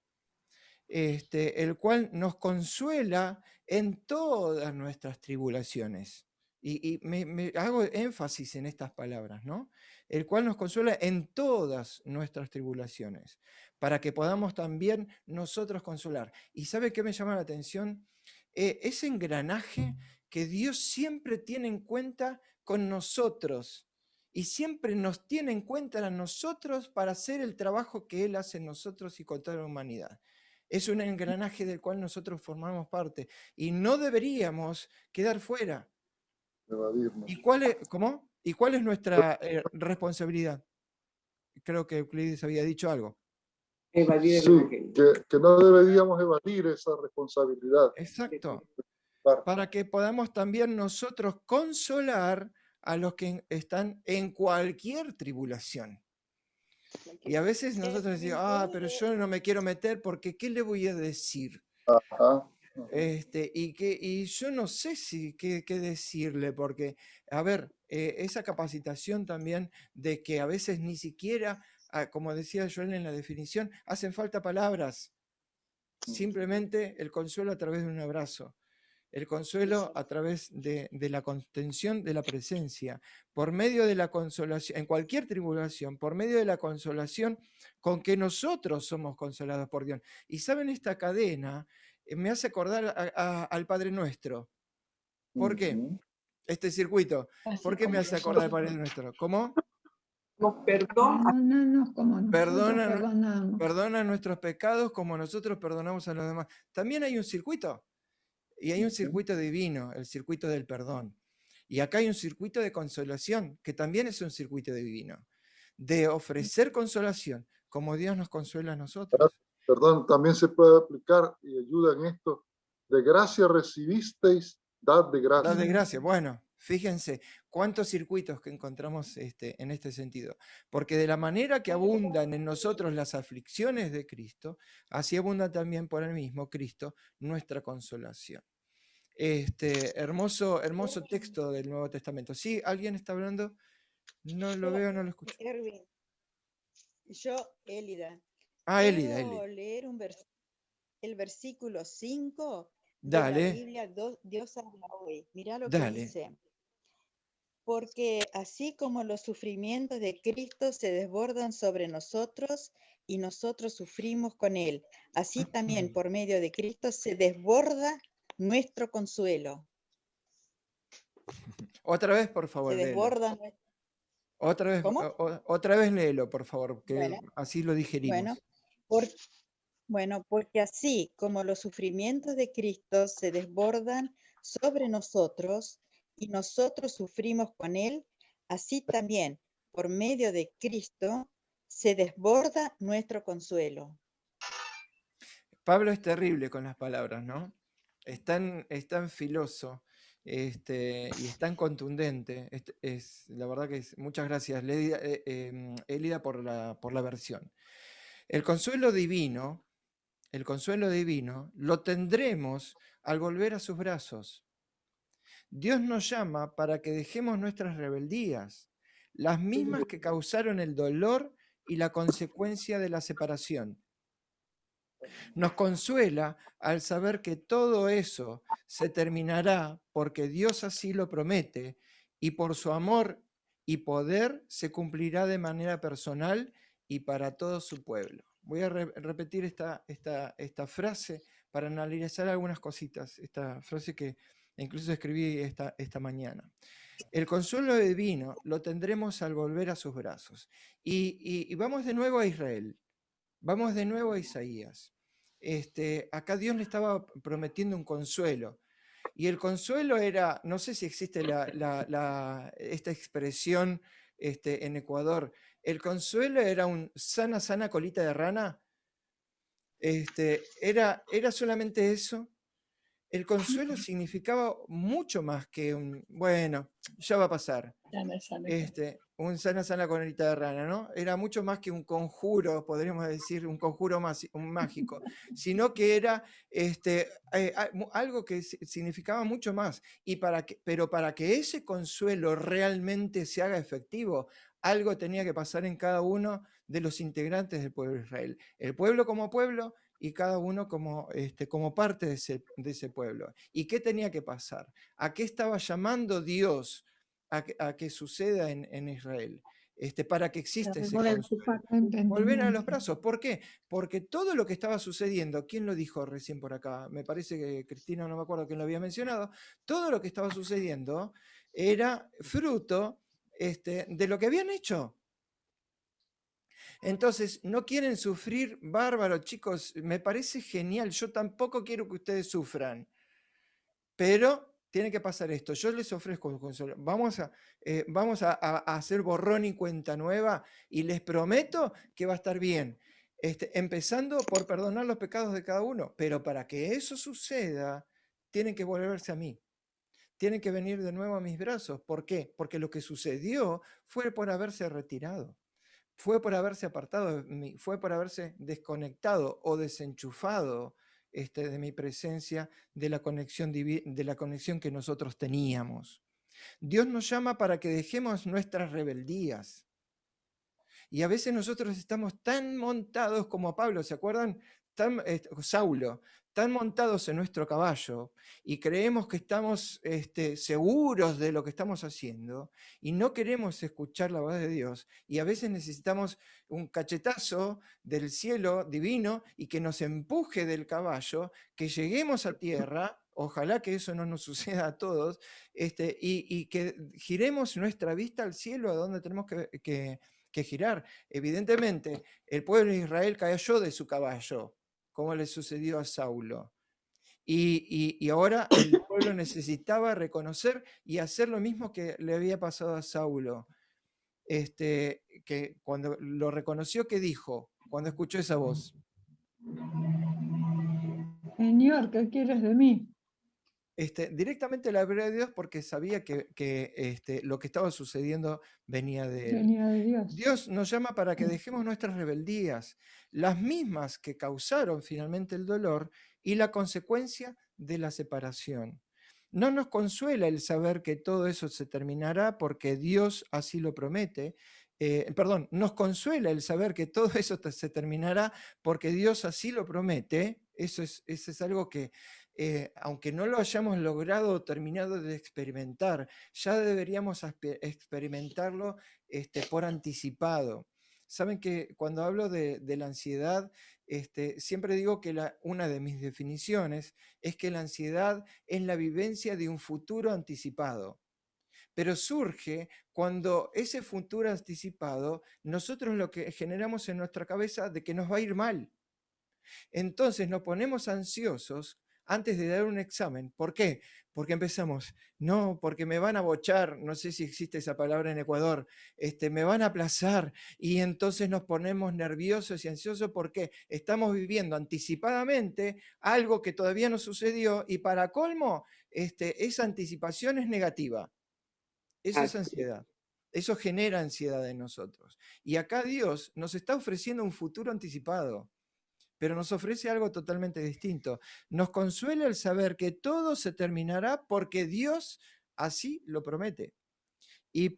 el cual nos consuela en todas nuestras tribulaciones. Y me hago énfasis en estas palabras, ¿no? El cual nos consuela en todas nuestras tribulaciones, para que podamos también nosotros consolar. ¿Y sabe qué me llama la atención? Ese engranaje que Dios siempre tiene en cuenta con nosotros, y siempre nos tiene en cuenta a nosotros para hacer el trabajo que Él hace en nosotros y con toda la humanidad. Es un engranaje del cual nosotros formamos parte y no deberíamos quedar fuera. Evadirnos. ¿Y cuál es nuestra responsabilidad? Creo que Euclides había dicho algo. Evadir Sí, que no deberíamos evadir esa responsabilidad. Exacto. Para que podamos también nosotros consolar a los que están en cualquier tribulación. Y a veces nosotros decimos, pero yo no me quiero meter porque ¿qué le voy a decir? Ajá. Y yo no sé qué decirle, porque, a ver, esa capacitación también de que a veces ni siquiera, como decía Joel en la definición, hacen falta palabras, simplemente el consuelo a través de un abrazo. El consuelo a través de la contención de la presencia, por medio de la consolación, en cualquier tribulación, por medio de la consolación con que nosotros somos consolados por Dios. Y saben, esta cadena me hace acordar al Padre Nuestro. ¿Por qué? Ujú. Este circuito. Así ¿Por qué me como hace acordar al Padre nosotros Nuestro? ¿Cómo? Nos perdona. perdónanos como nosotros Perdona, perdonamos. perdona nuestros pecados como nosotros perdonamos a los demás. También hay un circuito. Y hay un circuito divino, el circuito del perdón. Y acá hay un circuito de consolación, que también es un circuito divino, de ofrecer consolación, como Dios nos consuela a nosotros. Perdón, también se puede aplicar y ayuda en esto. De gracia recibisteis, dad de gracia. Dad de gracia. Bueno, fíjense cuántos circuitos que encontramos en este sentido. Porque de la manera que abundan en nosotros las aflicciones de Cristo, así abunda también por el mismo Cristo nuestra consolación. Hermoso texto del Nuevo Testamento. ¿Sí? ¿Alguien está hablando? No lo veo, no lo escucho. Erwin, Elida. Ah, Elida, ¿Puedo Elida. leer el versículo 5 de Dale. la Biblia? Dios habla hoy. Mirá lo que Dale. dice. Porque así como los sufrimientos de Cristo se desbordan sobre nosotros y nosotros sufrimos con Él, así también por medio de Cristo se desborda nuestro consuelo. Otra vez, por favor, Se léelo. desborda. Otra vez, ¿Cómo? otra vez léelo, por favor, que Bueno, así lo digerimos. Porque así como los sufrimientos de Cristo se desbordan sobre nosotros y nosotros sufrimos con Él, así también por medio de Cristo se desborda nuestro consuelo. Pablo es terrible con las palabras, ¿no? Es tan filoso y es tan contundente. La verdad que muchas gracias, Elida, por la versión. El consuelo divino lo tendremos al volver a sus brazos. Dios nos llama para que dejemos nuestras rebeldías, las mismas que causaron el dolor y la consecuencia de la separación. Nos consuela al saber que todo eso se terminará porque Dios así lo promete y por su amor y poder se cumplirá de manera personal y para todo su pueblo. Voy a repetir esta frase para analizar algunas cositas, esta frase que incluso escribí esta mañana. El consuelo divino lo tendremos al volver a sus brazos. Y vamos de nuevo a Israel, vamos de nuevo a Isaías. Acá Dios le estaba prometiendo un consuelo. Y el consuelo era, no sé si existe esta expresión en Ecuador, el consuelo era un sana, sana colita de rana. Era solamente eso. El consuelo significaba mucho más que bueno, ya va a pasar. Un sana, sana colita de rana, ¿no? Era mucho más que un conjuro, podríamos decir, un conjuro mágico, sino que era algo que significaba mucho más. Pero para que ese consuelo realmente se haga efectivo, algo tenía que pasar en cada uno de los integrantes del pueblo de Israel. El pueblo como pueblo y cada uno como parte de ese pueblo. ¿Y qué tenía que pasar? ¿A qué estaba llamando Dios a que suceda en Israel? Para que exista ese consuelo. Volver a los brazos. ¿Por qué? Porque todo lo que estaba sucediendo, ¿quién lo dijo recién por acá? Me parece que Cristina, no me acuerdo quién lo había mencionado. Todo lo que estaba sucediendo era fruto de lo que habían hecho. Entonces, no quieren sufrir, bárbaro, chicos, me parece genial, yo tampoco quiero que ustedes sufran, pero tiene que pasar esto, yo les ofrezco consuelo, vamos a hacer borrón y cuenta nueva y les prometo que va a estar bien, empezando por perdonar los pecados de cada uno, pero para que eso suceda, tienen que volverse a mí. Tienen que venir de nuevo a mis brazos. ¿Por qué? Porque lo que sucedió fue por haberse retirado. Fue por haberse apartado, fue por haberse desconectado o desenchufado de mi presencia, de la conexión que nosotros teníamos. Dios nos llama para que dejemos nuestras rebeldías. Y a veces nosotros estamos tan montados como Pablo, ¿se acuerdan? Saulo, tan montados en nuestro caballo y creemos que estamos seguros de lo que estamos haciendo y no queremos escuchar la voz de Dios, y a veces necesitamos un cachetazo del cielo divino y que nos empuje del caballo, que lleguemos a tierra. Ojalá que eso no nos suceda a todos, y que giremos nuestra vista al cielo, a donde tenemos que girar. Evidentemente, el pueblo de Israel cayó de su caballo, como le sucedió a Saulo. Y ahora el pueblo necesitaba reconocer y hacer lo mismo que le había pasado a Saulo. Que cuando lo reconoció, ¿qué dijo? Cuando escuchó esa voz. Señor, ¿qué quieres de mí? Directamente le habló a Dios porque sabía que lo que estaba sucediendo venía de él. Venía de Dios. Dios nos llama para que dejemos nuestras rebeldías, las mismas que causaron finalmente el dolor y la consecuencia de la separación. No nos consuela el saber que todo eso se terminará porque Dios así lo promete. Nos consuela el saber que todo eso se terminará porque Dios así lo promete. Eso es algo que, aunque no lo hayamos logrado o terminado de experimentar, ya deberíamos experimentarlo por anticipado. Saben que cuando hablo de la ansiedad, siempre digo que una de mis definiciones es que la ansiedad es la vivencia de un futuro anticipado. Pero surge cuando ese futuro anticipado, nosotros lo que generamos en nuestra cabeza de que nos va a ir mal. Entonces nos ponemos ansiosos antes de dar un examen. ¿Por qué? Porque empezamos, no, porque me van a bochar, no sé si existe esa palabra en Ecuador, me van a aplazar, y entonces nos ponemos nerviosos y ansiosos porque estamos viviendo anticipadamente algo que todavía no sucedió, y para colmo, esa anticipación es negativa. Eso es ansiedad. Eso genera ansiedad en nosotros. Y acá Dios nos está ofreciendo un futuro anticipado, pero nos ofrece algo totalmente distinto. Nos consuela el saber que todo se terminará porque Dios así lo promete. Y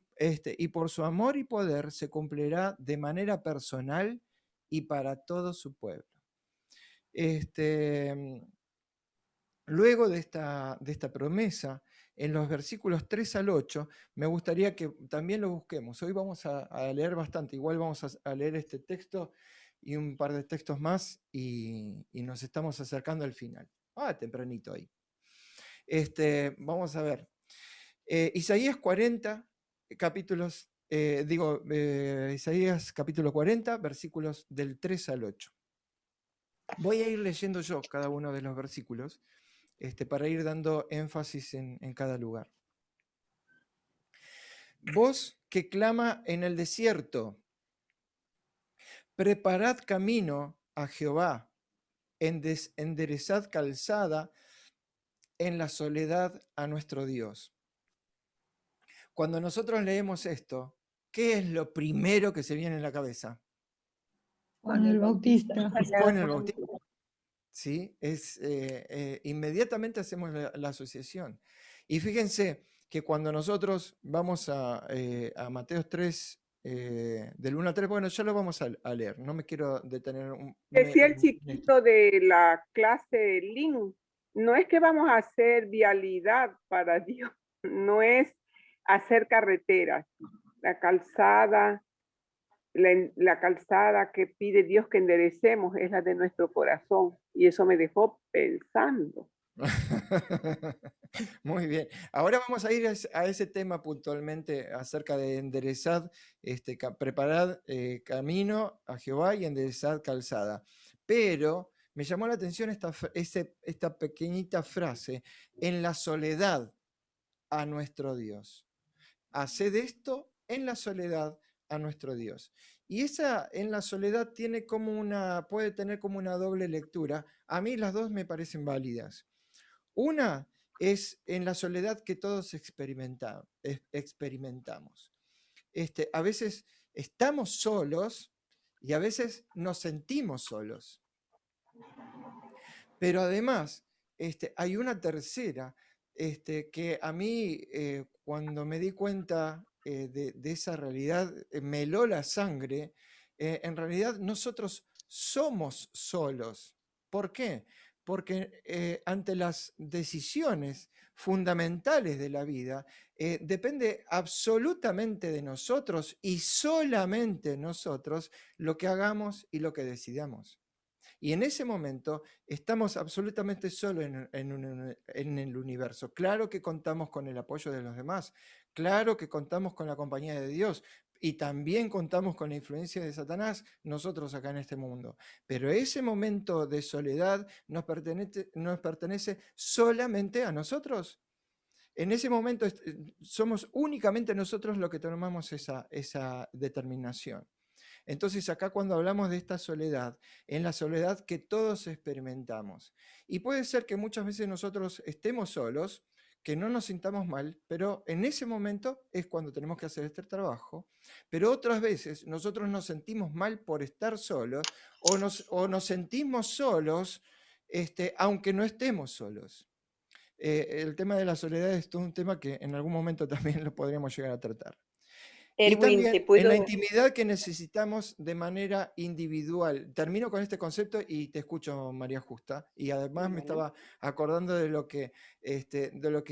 por su amor y poder se cumplirá de manera personal y para todo su pueblo. Luego de esta promesa, en los versículos 3 al 8, me gustaría que también lo busquemos. Hoy vamos a leer bastante, igual vamos a leer este texto y un par de textos más, y nos estamos acercando al final. Tempranito ahí. Vamos a ver. Isaías 40, Isaías capítulo 40, versículos del 3 al 8. Voy a ir leyendo yo cada uno de los versículos, para ir dando énfasis en cada lugar. Voz que clama en el desierto: preparad camino a Jehová, enderezad calzada en la soledad a nuestro Dios. Cuando nosotros leemos esto, ¿qué es lo primero que se viene en la cabeza? Juan el Bautista. Juan el Bautista. ¿Sí? Inmediatamente hacemos la asociación. Y fíjense que cuando nosotros vamos a Mateo 3, del 1 al 3, bueno, ya lo vamos a leer, no me quiero detener. Decía el chiquito de la clase Link, no es que vamos a hacer vialidad para Dios, no es hacer carreteras, la calzada que pide Dios que enderecemos es la de nuestro corazón, y eso me dejó pensando. Muy bien. Ahora vamos a ir a ese tema puntualmente acerca de enderezad, preparad camino a Jehová y enderezad calzada. Pero me llamó la atención esta pequeñita frase: en la soledad a nuestro Dios. Haced esto en la soledad a nuestro Dios. Y esa en la soledad puede tener como una doble lectura. A mí las dos me parecen válidas. Una es en la soledad que todos experimentamos. A veces estamos solos y a veces nos sentimos solos. Pero además hay una tercera, que a mí, cuando me di cuenta de esa realidad, me heló la sangre. En realidad nosotros somos solos. ¿Por qué? porque ante las decisiones fundamentales de la vida, depende absolutamente de nosotros y solamente nosotros lo que hagamos y lo que decidamos. Y en ese momento estamos absolutamente solos en el universo. Claro que contamos con el apoyo de los demás, claro que contamos con la compañía de Dios y también contamos con la influencia de Satanás nosotros acá en este mundo. Pero ese momento de soledad nos pertenece solamente a nosotros. En ese momento somos únicamente nosotros los que tomamos esa determinación. Entonces acá cuando hablamos de esta soledad, en la soledad que todos experimentamos. Y puede ser que muchas veces nosotros estemos solos, que no nos sintamos mal, pero en ese momento es cuando tenemos que hacer este trabajo. Pero otras veces nosotros nos sentimos mal por estar solos o nos sentimos solos aunque no estemos solos. El tema de la soledad es todo un tema que en algún momento también lo podríamos llegar a tratar. Y Erwin, también te en puedo... la intimidad que necesitamos de manera individual. Termino con este concepto y te escucho, María Justa. Y además me Bueno. estaba acordando de lo que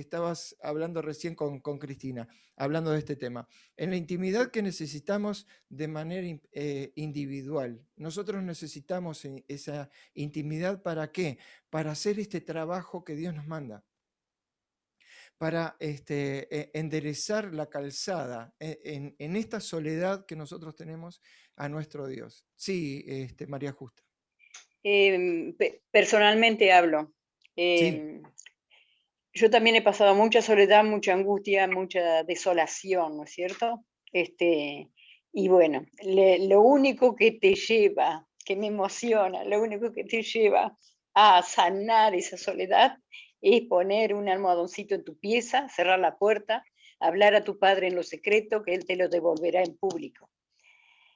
estabas hablando recién con Cristina, hablando de este tema. En la intimidad que necesitamos de manera individual. Nosotros necesitamos esa intimidad, ¿para qué? Para hacer este trabajo que Dios nos manda, para enderezar la calzada en esta soledad que nosotros tenemos a nuestro Dios. Sí, María Justa. Personalmente hablo. Sí. Yo también he pasado mucha soledad, mucha angustia, mucha desolación, ¿no es cierto? Y bueno, lo único que te lleva, que me emociona, lo único que te lleva a sanar esa soledad es poner un almohadoncito en tu pieza, cerrar la puerta, hablar a tu padre en lo secreto, que él te lo devolverá en público.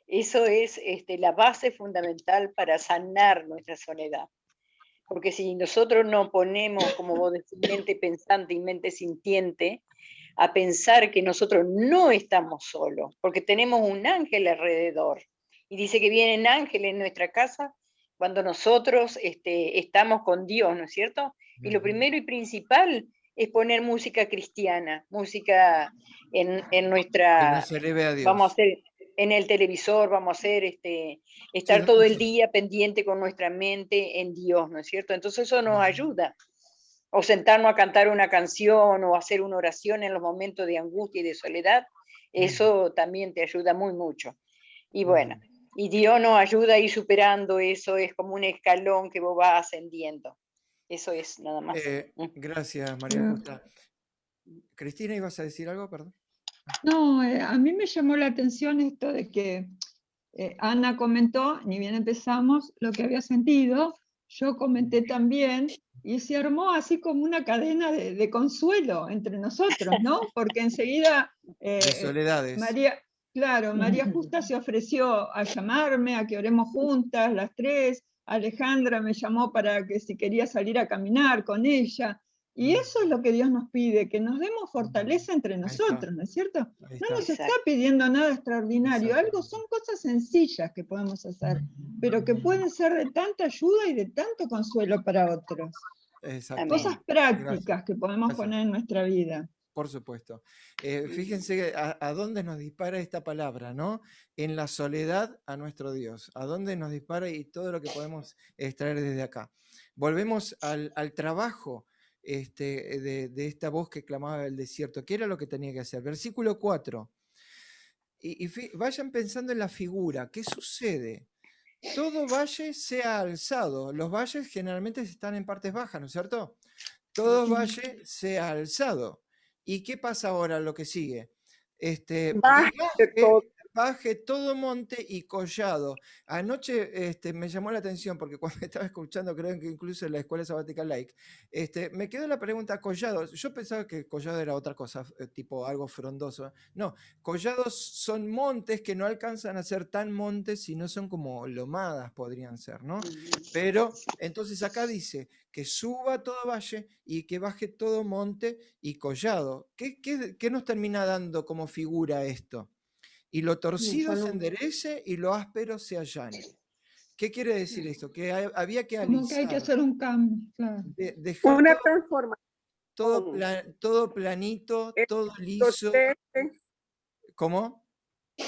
Eso es la base fundamental para sanar nuestra soledad. Porque si nosotros no ponemos, como vos decís, mente pensante y mente sintiente, a pensar que nosotros no estamos solos, porque tenemos un ángel alrededor. Y dice que vienen ángeles en nuestra casa cuando nosotros estamos con Dios, ¿no es cierto? Y lo primero y principal es poner música cristiana, música en nuestra... Que nos eleve a Dios. Vamos a hacer en el televisor, vamos a hacer estar Sí, todo el día pendiente con nuestra mente en Dios, ¿no es cierto? Entonces eso nos ayuda. O sentarnos a cantar una canción o hacer una oración en los momentos de angustia y de soledad, eso también te ayuda muy mucho. Y bueno, y Dios nos ayuda a ir superando eso, es como un escalón que vos vas ascendiendo. Eso es nada más. Gracias, María Justa. Cristina, ¿ibas a decir algo? Perdón. No, a mí me llamó la atención esto de que Ana comentó, ni bien empezamos, lo que había sentido, yo comenté también, y se armó así como una cadena de consuelo entre nosotros, ¿no? Porque enseguida de soledades. María Justa se ofreció a llamarme, a que oremos juntas, las tres. Alejandra me llamó para que si quería salir a caminar con ella. Y eso es lo que Dios nos pide, que nos demos fortaleza entre nosotros, ¿no es cierto? No nos está pidiendo nada extraordinario, son cosas sencillas que podemos hacer, pero que pueden ser de tanta ayuda y de tanto consuelo para otros. Cosas prácticas que podemos poner en nuestra vida. Por supuesto. Fíjense a dónde nos dispara esta palabra, ¿no? En la soledad a nuestro Dios. A dónde nos dispara y todo lo que podemos extraer desde acá. Volvemos al trabajo de esta voz que clamaba del desierto. ¿Qué era lo que tenía que hacer? Versículo 4. Y vayan pensando en la figura. ¿Qué sucede? Todo valle sea alzado. Los valles generalmente están en partes bajas, ¿no es cierto? Todo valle sea alzado. ¿Y qué pasa ahora lo que sigue? Baje todo monte y collado. Anoche me llamó la atención porque cuando estaba escuchando, creo que incluso en la Escuela Sabática Laic, me quedó la pregunta collado. Yo pensaba que collado era otra cosa, tipo algo frondoso. No, collados son montes que no alcanzan a ser tan montes, sino son como lomadas podrían ser, ¿no? Pero entonces acá dice que suba todo valle y que baje todo monte y collado. ¿Qué nos termina dando como figura esto? Y lo torcido se enderece y lo áspero se allane. ¿Qué quiere decir esto? Que había que Como que hay que alisar, hacer un cambio, claro. dejar Una transformación. todo planito, El todo orgullo liso. cese, ¿Cómo?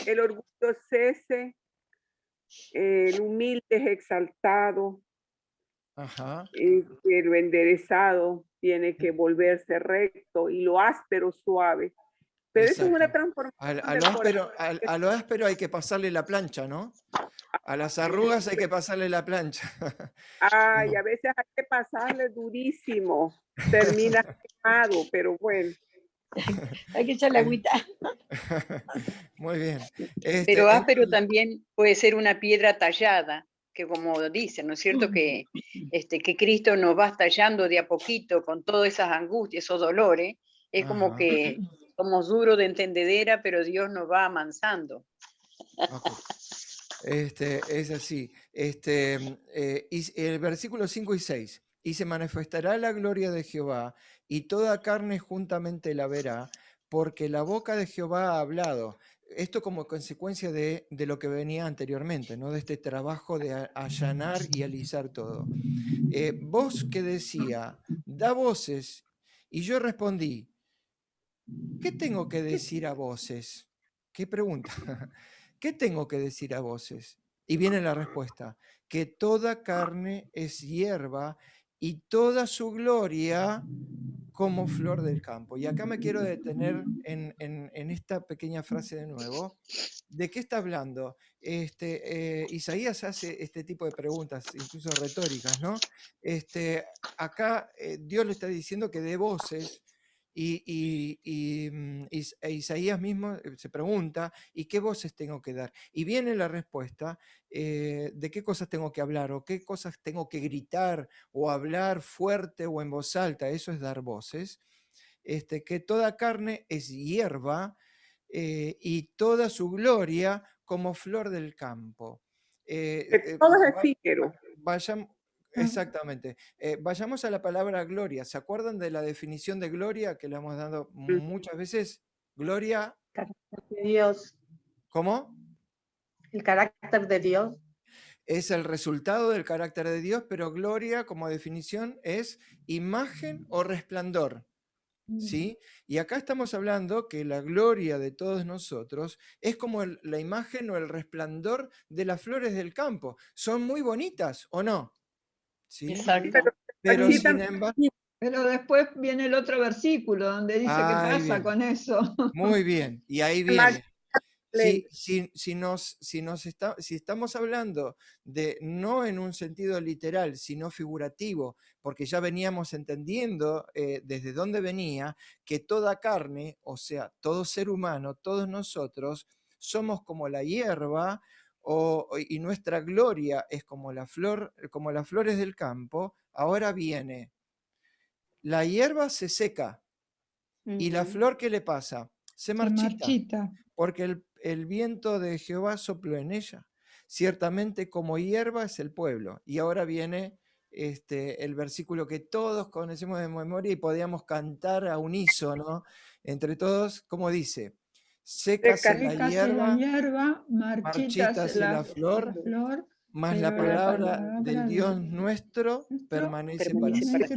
el orgullo cese, el humilde es exaltado, Ajá. lo enderezado tiene que volverse recto y lo áspero suave. Pero eso es una Exacto. transformación A del lo corazón. áspero, a lo áspero hay que pasarle la plancha, ¿no? A las arrugas hay que pasarle la plancha. Ay, a veces hay que pasarle durísimo, termina quemado, pero bueno. Hay que echarle agüita. Muy bien. Pero áspero también puede ser una piedra tallada, que como dicen, ¿no es cierto? Que Cristo nos va tallando de a poquito con todas esas angustias, esos dolores. Es como Ajá. que somos duros de entendedera, pero Dios nos va amansando. Ok. Es así. Y el versículo 5 y 6. Y se manifestará la gloria de Jehová, y toda carne juntamente la verá, porque la boca de Jehová ha hablado. Esto como consecuencia de lo que venía anteriormente, ¿no? De este trabajo de allanar y alisar todo. Voz que decía, da voces, y yo respondí, ¿qué tengo que decir a voces? ¿Qué pregunta? ¿Qué tengo que decir a voces? Y viene la respuesta, que toda carne es hierba y toda su gloria como flor del campo. Y acá me quiero detener en esta pequeña frase de nuevo. ¿De qué está hablando? Isaías hace este tipo de preguntas, incluso retóricas, ¿no? Acá Dios le está diciendo que dé voces Isaías mismo se pregunta, ¿y qué voces tengo que dar? Y viene la respuesta de qué cosas tengo que hablar o qué cosas tengo que gritar o hablar fuerte o en voz alta. Eso es dar voces. Que toda carne es hierba y toda su gloria como flor del campo. Todo es efímero. Vayamos, exactamente. Vayamos a la palabra gloria. ¿Se acuerdan de la definición de gloria que le hemos dado muchas veces? Gloria. De Dios, ¿Cómo? el carácter de Dios. Es el resultado del carácter de Dios, pero gloria como definición es imagen o resplandor. ¿Sí? Y acá estamos hablando que la gloria de todos nosotros es como la imagen o el resplandor de las flores del campo. Son muy bonitas, ¿o no? ¿Sí? Exacto. Pero sin embargo... Pero después viene el otro versículo donde dice qué Ahí pasa viene. con eso. Muy bien, y ahí viene. Si estamos hablando de no en un sentido literal, sino figurativo, porque ya veníamos entendiendo desde dónde venía, que toda carne, o sea, todo ser humano, todos nosotros, somos como la hierba y nuestra gloria es como la flor, como las flores del campo. Ahora viene, la hierba se seca y la flor, ¿qué le pasa? Se marchita. Porque el viento de Jehová sopló en ella. Ciertamente como hierba es el pueblo. Y ahora viene el versículo que todos conocemos de memoria y podíamos cantar a unísono entre todos, como dice, sécase la hierba, marchítase la flor, mas la palabra del Dios nuestro permanece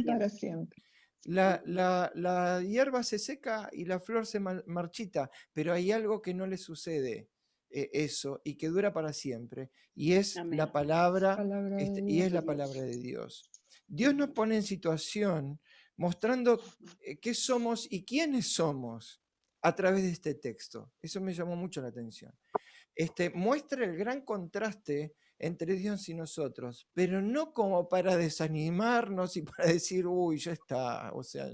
para siempre. La hierba se seca y la flor se marchita, pero hay algo que no le sucede eso y que dura para siempre, y es la palabra, y es la palabra de Dios. Dios nos pone en situación mostrando qué somos y quiénes somos a través de este texto. Eso me llamó mucho la atención. Muestra el gran contraste entre Dios y nosotros, pero no como para desanimarnos y para decir, uy, ya está, o sea,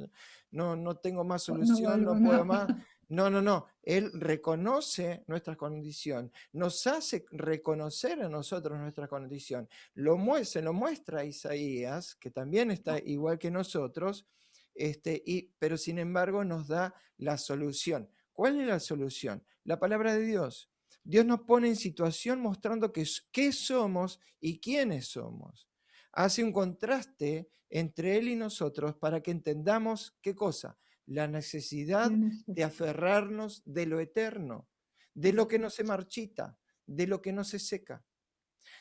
no tengo más solución, no puedo más. No. Él reconoce nuestra condición, nos hace reconocer a nosotros nuestra condición. Se lo muestra a Isaías, que también está igual que nosotros, pero sin embargo nos da la solución. ¿Cuál es la solución? La palabra de Dios. Dios nos pone en situación mostrando qué somos y quiénes somos. Hace un contraste entre Él y nosotros para que entendamos qué cosa, la necesidad de aferrarnos de lo eterno, de lo que no se marchita, de lo que no se seca,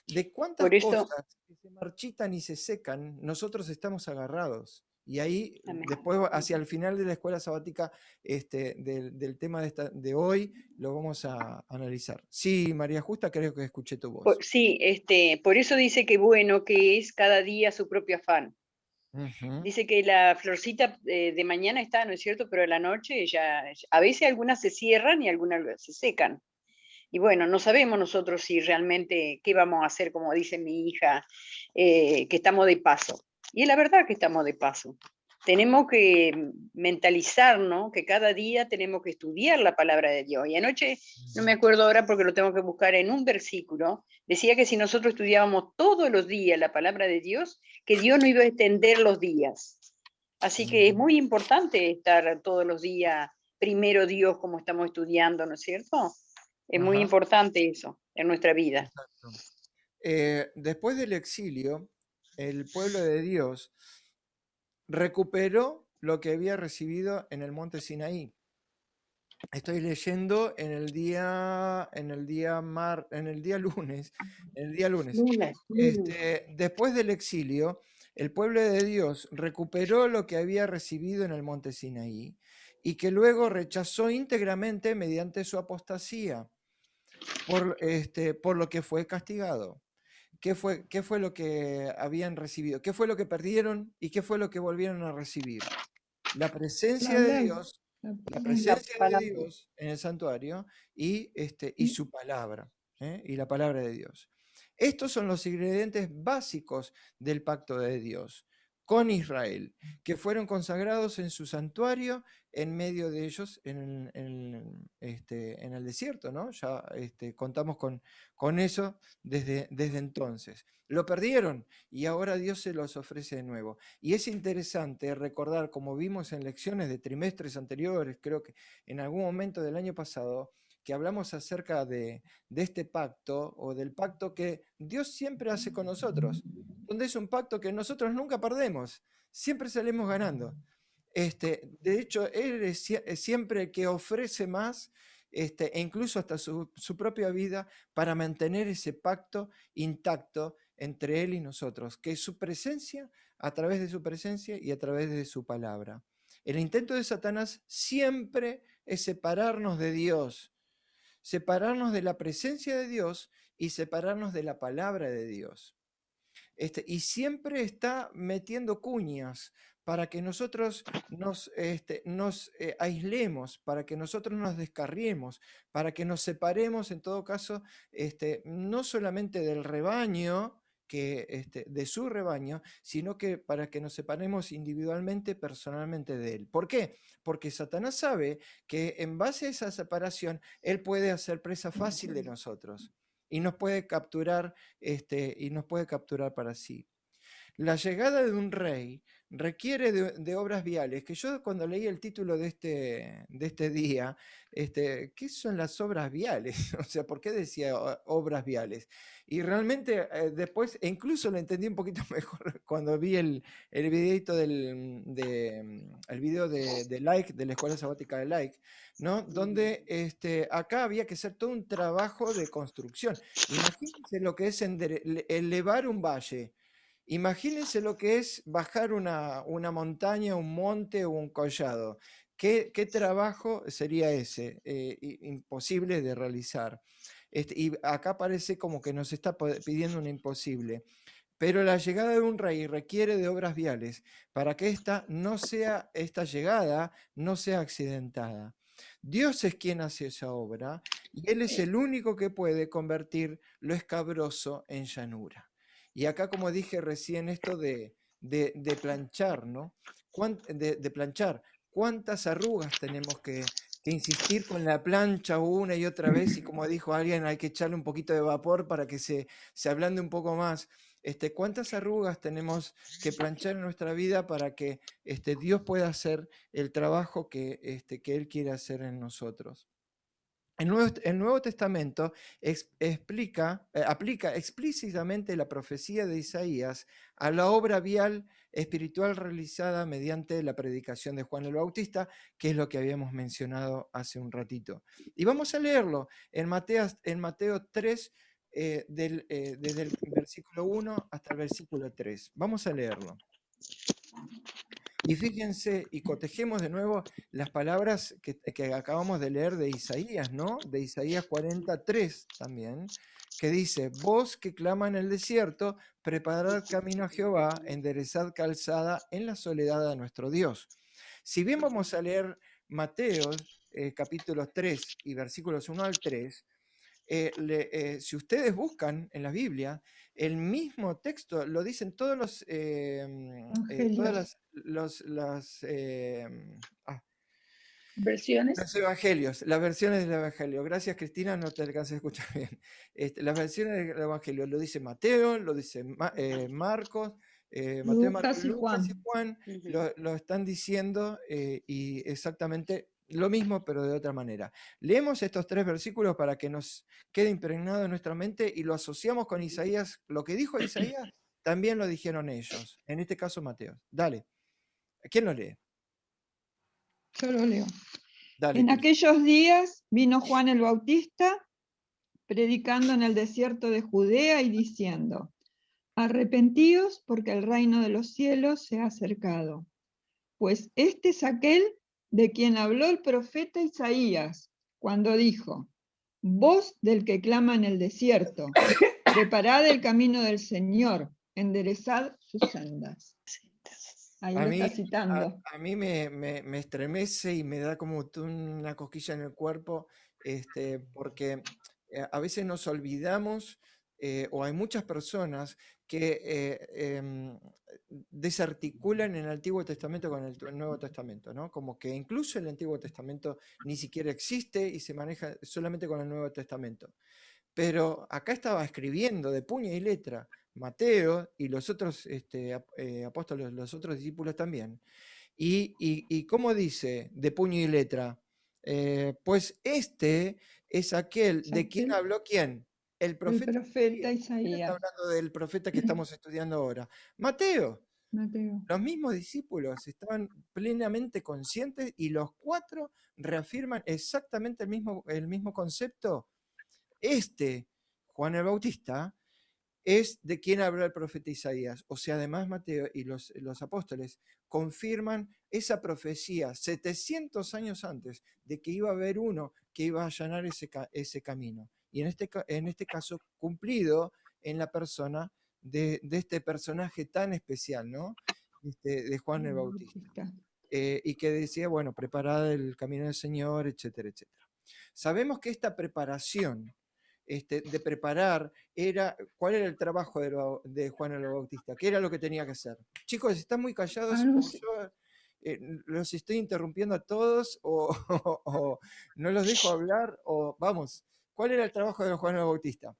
de cuántas Por eso, cosas que se marchitan y se secan, nosotros estamos agarrados. Y ahí, amén. después, hacia el final de la escuela sabática, del tema de hoy, lo vamos a analizar. Sí, María Justa, creo que escuché tu voz. Sí, por eso dice que bueno, que es cada día su propio afán. Ujú. Dice que la florcita de mañana está, ¿no es cierto? Pero a la noche ya, a veces algunas se cierran y algunas se secan. Y bueno, no sabemos nosotros si realmente qué vamos a hacer, como dice mi hija, que estamos de paso. Y es la verdad que estamos de paso. Tenemos que mentalizarnos que cada día tenemos que estudiar la palabra de Dios. Y anoche, no me acuerdo ahora porque lo tengo que buscar en un versículo, decía que si nosotros estudiábamos todos los días la palabra de Dios, que Dios no iba a extender los días. Así que es muy importante estar todos los días primero Dios como estamos estudiando, ¿no es cierto? Es muy Ajá. importante eso en nuestra vida. Exacto. Después del exilio, el pueblo de Dios recuperó lo que había recibido en el monte Sinaí. Estoy leyendo en el día lunes. Después del exilio, el pueblo de Dios recuperó lo que había recibido en el monte Sinaí y que luego rechazó íntegramente mediante su apostasía, por lo que fue castigado. ¿Qué fue lo que habían recibido? ¿Qué fue lo que perdieron y qué fue lo que volvieron a recibir? La presencia de Dios, en el santuario y su palabra, y la palabra de Dios. Estos son los ingredientes básicos del pacto de Dios con Israel, que fueron consagrados en su santuario en medio de ellos en el desierto, ¿no? Ya contamos con eso desde entonces. Lo perdieron y ahora Dios se los ofrece de nuevo. Y es interesante recordar, como vimos en lecciones de trimestres anteriores, creo que en algún momento del año pasado, que hablamos acerca de este pacto o del pacto que Dios siempre hace con nosotros, donde es un pacto que nosotros nunca perdemos, siempre salimos ganando. De hecho, Él es siempre el que ofrece más, e incluso hasta su propia vida, para mantener ese pacto intacto entre Él y nosotros, que es su presencia, a través de su presencia y a través de su palabra. El intento de Satanás siempre es separarnos de Dios, separarnos de la presencia de Dios y separarnos de la palabra de Dios. Y siempre está metiendo cuñas para que nosotros nos aislemos, para que nosotros nos descarriemos, para que nos separemos, en todo caso, no solamente del rebaño, de su rebaño, sino que para que nos separemos individualmente, personalmente de él. ¿Por qué? Porque Satanás sabe que en base a esa separación, él puede hacer presa fácil de nosotros y nos puede capturar, para sí. La llegada de un rey requiere de obras viales, que yo cuando leí el título de este día, ¿qué son las obras viales? O sea, ¿por qué decía obras viales? Y realmente después, e incluso lo entendí un poquito mejor cuando vi el videito el video de Like, de la Escuela Sabática de Like, ¿no? Donde acá había que hacer todo un trabajo de construcción. Imagínense lo que es elevar un valle. Imagínense lo que es bajar una montaña, un monte o un collado. ¿Qué trabajo sería ese? Imposible de realizar. Y acá parece como que nos está pidiendo un imposible. Pero la llegada de un rey requiere de obras viales para que esta llegada no sea accidentada. Dios es quien hace esa obra y Él es el único que puede convertir lo escabroso en llanura. Y acá, como dije recién, esto de planchar, ¿no? De planchar. ¿Cuántas arrugas tenemos que insistir con la plancha una y otra vez? Y como dijo alguien, hay que echarle un poquito de vapor para que se ablande un poco más. ¿Cuántas arrugas tenemos que planchar en nuestra vida para que Dios pueda hacer el trabajo que Él quiere hacer en nosotros? El Nuevo Testamento aplica explícitamente la profecía de Isaías a la obra vial espiritual realizada mediante la predicación de Juan el Bautista, que es lo que habíamos mencionado hace un ratito. Y vamos a leerlo en Mateo 3, desde el versículo 1 hasta el versículo 3. Vamos a leerlo. Y fíjense, y cotejemos de nuevo las palabras que acabamos de leer de Isaías, ¿no? De Isaías 43 también, que dice: voz que clama en el desierto, preparad camino a Jehová, enderezad calzada en la soledad a nuestro Dios. Si bien vamos a leer Mateo capítulo 3 y versículos 1 al 3, si ustedes buscan en la Biblia, el mismo texto lo dicen todos los, todas Versiones. los evangelios, las versiones del evangelio. Gracias, Cristina, no te alcancé a escuchar bien. Las versiones del evangelio lo dice Mateo, lo dice Marcos, Mateo, Marcos, Lucas y Lucas y Juan. Juan, lo están diciendo y exactamente lo mismo, pero de otra manera. Leemos estos 3 versículos para que nos quede impregnado en nuestra mente y lo asociamos con Isaías. Lo que dijo Isaías también lo dijeron ellos, en este caso Mateo. Dale, ¿quién lo lee? Yo lo leo. Dale, En Cris. aquellos días vino Juan el Bautista predicando en el desierto de Judea y diciendo: arrepentíos porque el reino de los cielos se ha acercado. Pues este es aquel de quien habló el profeta Isaías cuando dijo: voz del que clama en el desierto, preparad el camino del Señor, enderezad sus sendas. Ahí lo está citando. A mí me estremece y me da como una cosquilla en el cuerpo, porque a veces nos olvidamos, o hay muchas personas que desarticulan el Antiguo Testamento con el Nuevo Testamento, ¿no? Como que incluso el Antiguo Testamento ni siquiera existe y se maneja solamente con el Nuevo Testamento. Pero acá estaba escribiendo de puño y letra Mateo y los otros apóstoles, los otros discípulos también. Y ¿cómo dice de puño y letra? Pues este es aquel de quien habló ¿quién? El profeta Isaías. ¿Quién está hablando del profeta que estamos estudiando ahora? Mateo. Los mismos discípulos estaban plenamente conscientes y los 4 reafirman exactamente el mismo concepto. Juan el Bautista, es de quien habló el profeta Isaías. O sea, además Mateo y los apóstoles confirman esa profecía 700 años antes de que iba a haber uno que iba a allanar ese camino. Y en este caso, cumplido en la persona de este personaje tan especial, ¿no? De Juan el Bautista. Y que decía, bueno, preparad el camino del Señor, etcétera, etcétera. Sabemos que esta preparación de preparar, ¿cuál era el trabajo de Juan el Bautista? ¿Qué era lo que tenía que hacer? Chicos, están muy callados, yo los estoy interrumpiendo a todos, o no los dejo hablar, o vamos, ¿cuál era el trabajo de Juan el Bautista?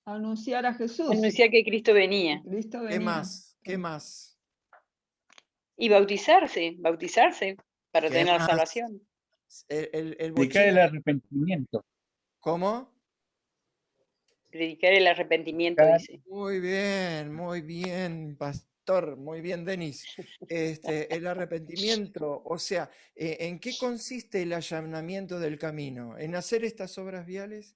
Anunciar a Jesús. Anunciar que Cristo venía. ¿Qué más? ¿Qué más? Y bautizarse para tener la más? salvación. Predicar el arrepentimiento. ¿Cómo? Predicar el arrepentimiento, dice. Muy bien, pastor, muy bien, Denis. El arrepentimiento, o sea, ¿en qué consiste el allanamiento del camino? ¿En hacer estas obras viales?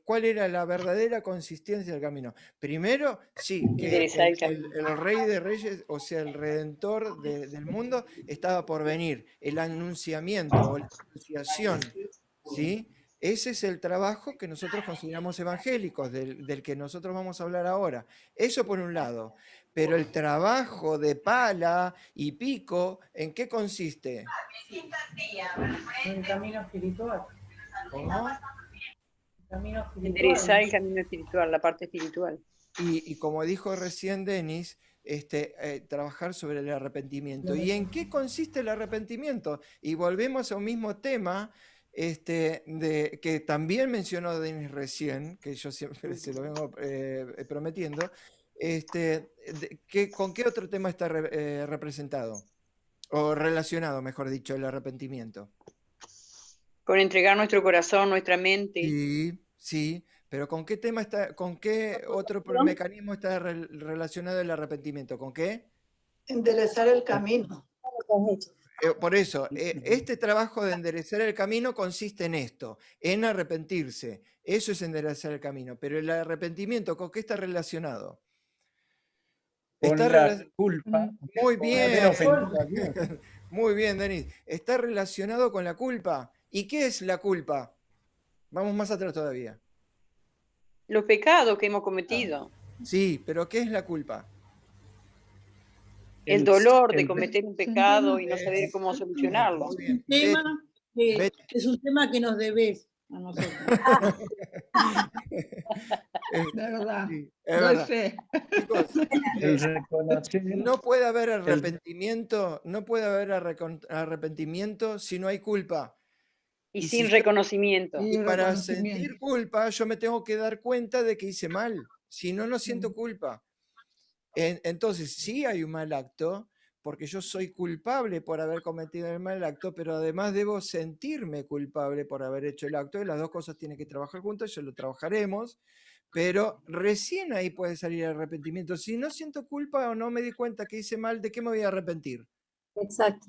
¿Cuál era la verdadera consistencia del camino? Primero, sí, que el Rey de Reyes, o sea, el Redentor del mundo, estaba por venir. El anunciamiento o la anunciación, ¿sí? Ese es el trabajo que nosotros consideramos evangélicos, del que nosotros vamos a hablar ahora. Eso por un lado. Pero el trabajo de pala y pico, ¿en qué consiste? En camino espiritual. ¿Cómo? Enderezar el camino espiritual, la parte espiritual. Y como dijo recién Denis, trabajar sobre el arrepentimiento. ¿Y en qué consiste el arrepentimiento? Y volvemos a un mismo tema que también mencionó Denis recién, que yo siempre se lo vengo prometiendo. ¿Con qué otro tema está representado? O relacionado, mejor dicho, el arrepentimiento. Con entregar nuestro corazón, nuestra mente. Sí, pero ¿con qué tema con qué otro mecanismo está relacionado el arrepentimiento? ¿Con qué? Enderezar el camino. Por eso, este trabajo de enderezar el camino consiste en esto, en arrepentirse. Eso es enderezar el camino. Pero el arrepentimiento, ¿con qué está relacionado? Con Está la culpa Muy de haber bien. ofendido a Dios. Muy bien, Denis. Está relacionado con la culpa. ¿Y qué es la culpa? Vamos más atrás todavía. Los pecados que hemos cometido. Sí, pero ¿qué es la culpa? El dolor de cometer un pecado y no saber cómo solucionarlo. Muy bien. Es un tema que nos debes a nosotros. ¿Verdad? Sí, Doy verdad. fe. Chicos, El reconocer, no puede haber arrepentimiento, no puede haber arrepentimiento si no hay culpa. Y Y sin si- reconocimiento. Y para reconocimiento. sentir culpa, yo me tengo que dar cuenta de que hice mal. Si no, no siento culpa. Entonces, sí hay un mal acto, porque yo soy culpable por haber cometido el mal acto, pero además debo sentirme culpable por haber hecho el acto, y las dos cosas tienen que trabajar juntas, ya lo trabajaremos, pero recién ahí puede salir el arrepentimiento. Si no siento culpa o no me di cuenta que hice mal, ¿de qué me voy a arrepentir? Exacto.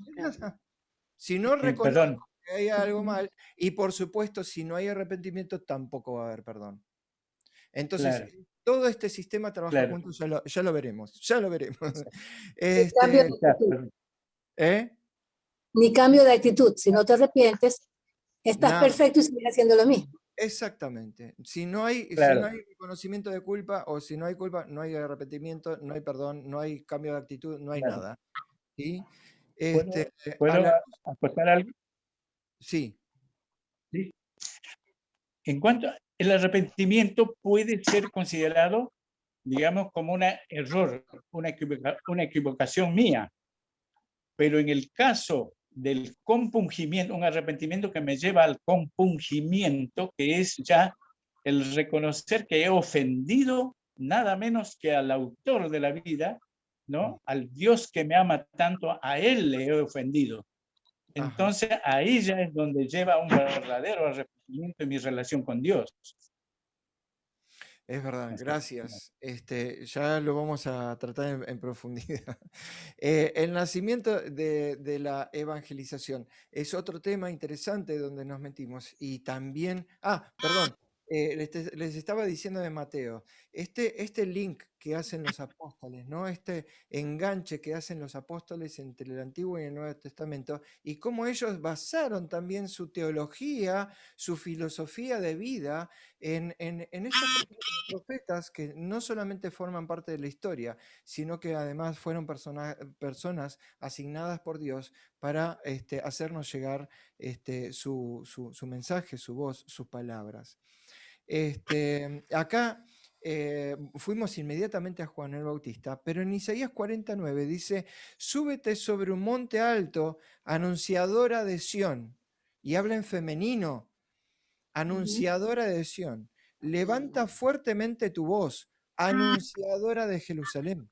Si no perdón, reconozco que hay algo mal, y por supuesto, si no hay arrepentimiento, tampoco va a haber perdón. Entonces, claro, todo este sistema trabaja claro. juntos, ya lo veremos, ya lo veremos. Cambio de Ya, actitud. ¿Eh? Ni cambio de actitud. Si no te arrepientes, estás Nada. perfecto y sigues haciendo lo mismo. Exactamente. Si no hay Claro. reconocimiento de culpa, o si no hay culpa, no hay arrepentimiento, no hay perdón, no hay cambio de actitud, no hay Claro. nada. ¿Sí? ¿Puedo aportar algo? Sí. ¿Sí? En cuanto el arrepentimiento puede ser considerado, digamos, como un error, una equivocación mía, pero en el caso del compungimiento, un arrepentimiento que me lleva al compungimiento, que es ya el reconocer que he ofendido nada menos que al autor de la vida, ¿no? Al Dios que me ama tanto, a él le he ofendido. Entonces ahí ya es donde lleva un verdadero arrepentimiento en mi relación con Dios. Es verdad, gracias. Ya lo vamos a tratar en profundidad. El nacimiento de la evangelización es otro tema interesante donde nos metimos. Y también, perdón, les estaba diciendo de Mateo, este link que hacen los apóstoles, ¿no? Este enganche que hacen los apóstoles entre el Antiguo y el Nuevo Testamento, y cómo ellos basaron también su teología, su filosofía de vida en esos profetas que no solamente forman parte de la historia, sino que además fueron personas asignadas por Dios para hacernos llegar su mensaje, su voz, sus palabras. Acá fuimos inmediatamente a Juan el Bautista, pero en Isaías 49 dice, súbete sobre un monte alto, anunciadora de Sión, y habla en femenino, anunciadora de Sión. Levanta fuertemente tu voz, anunciadora de Jerusalén.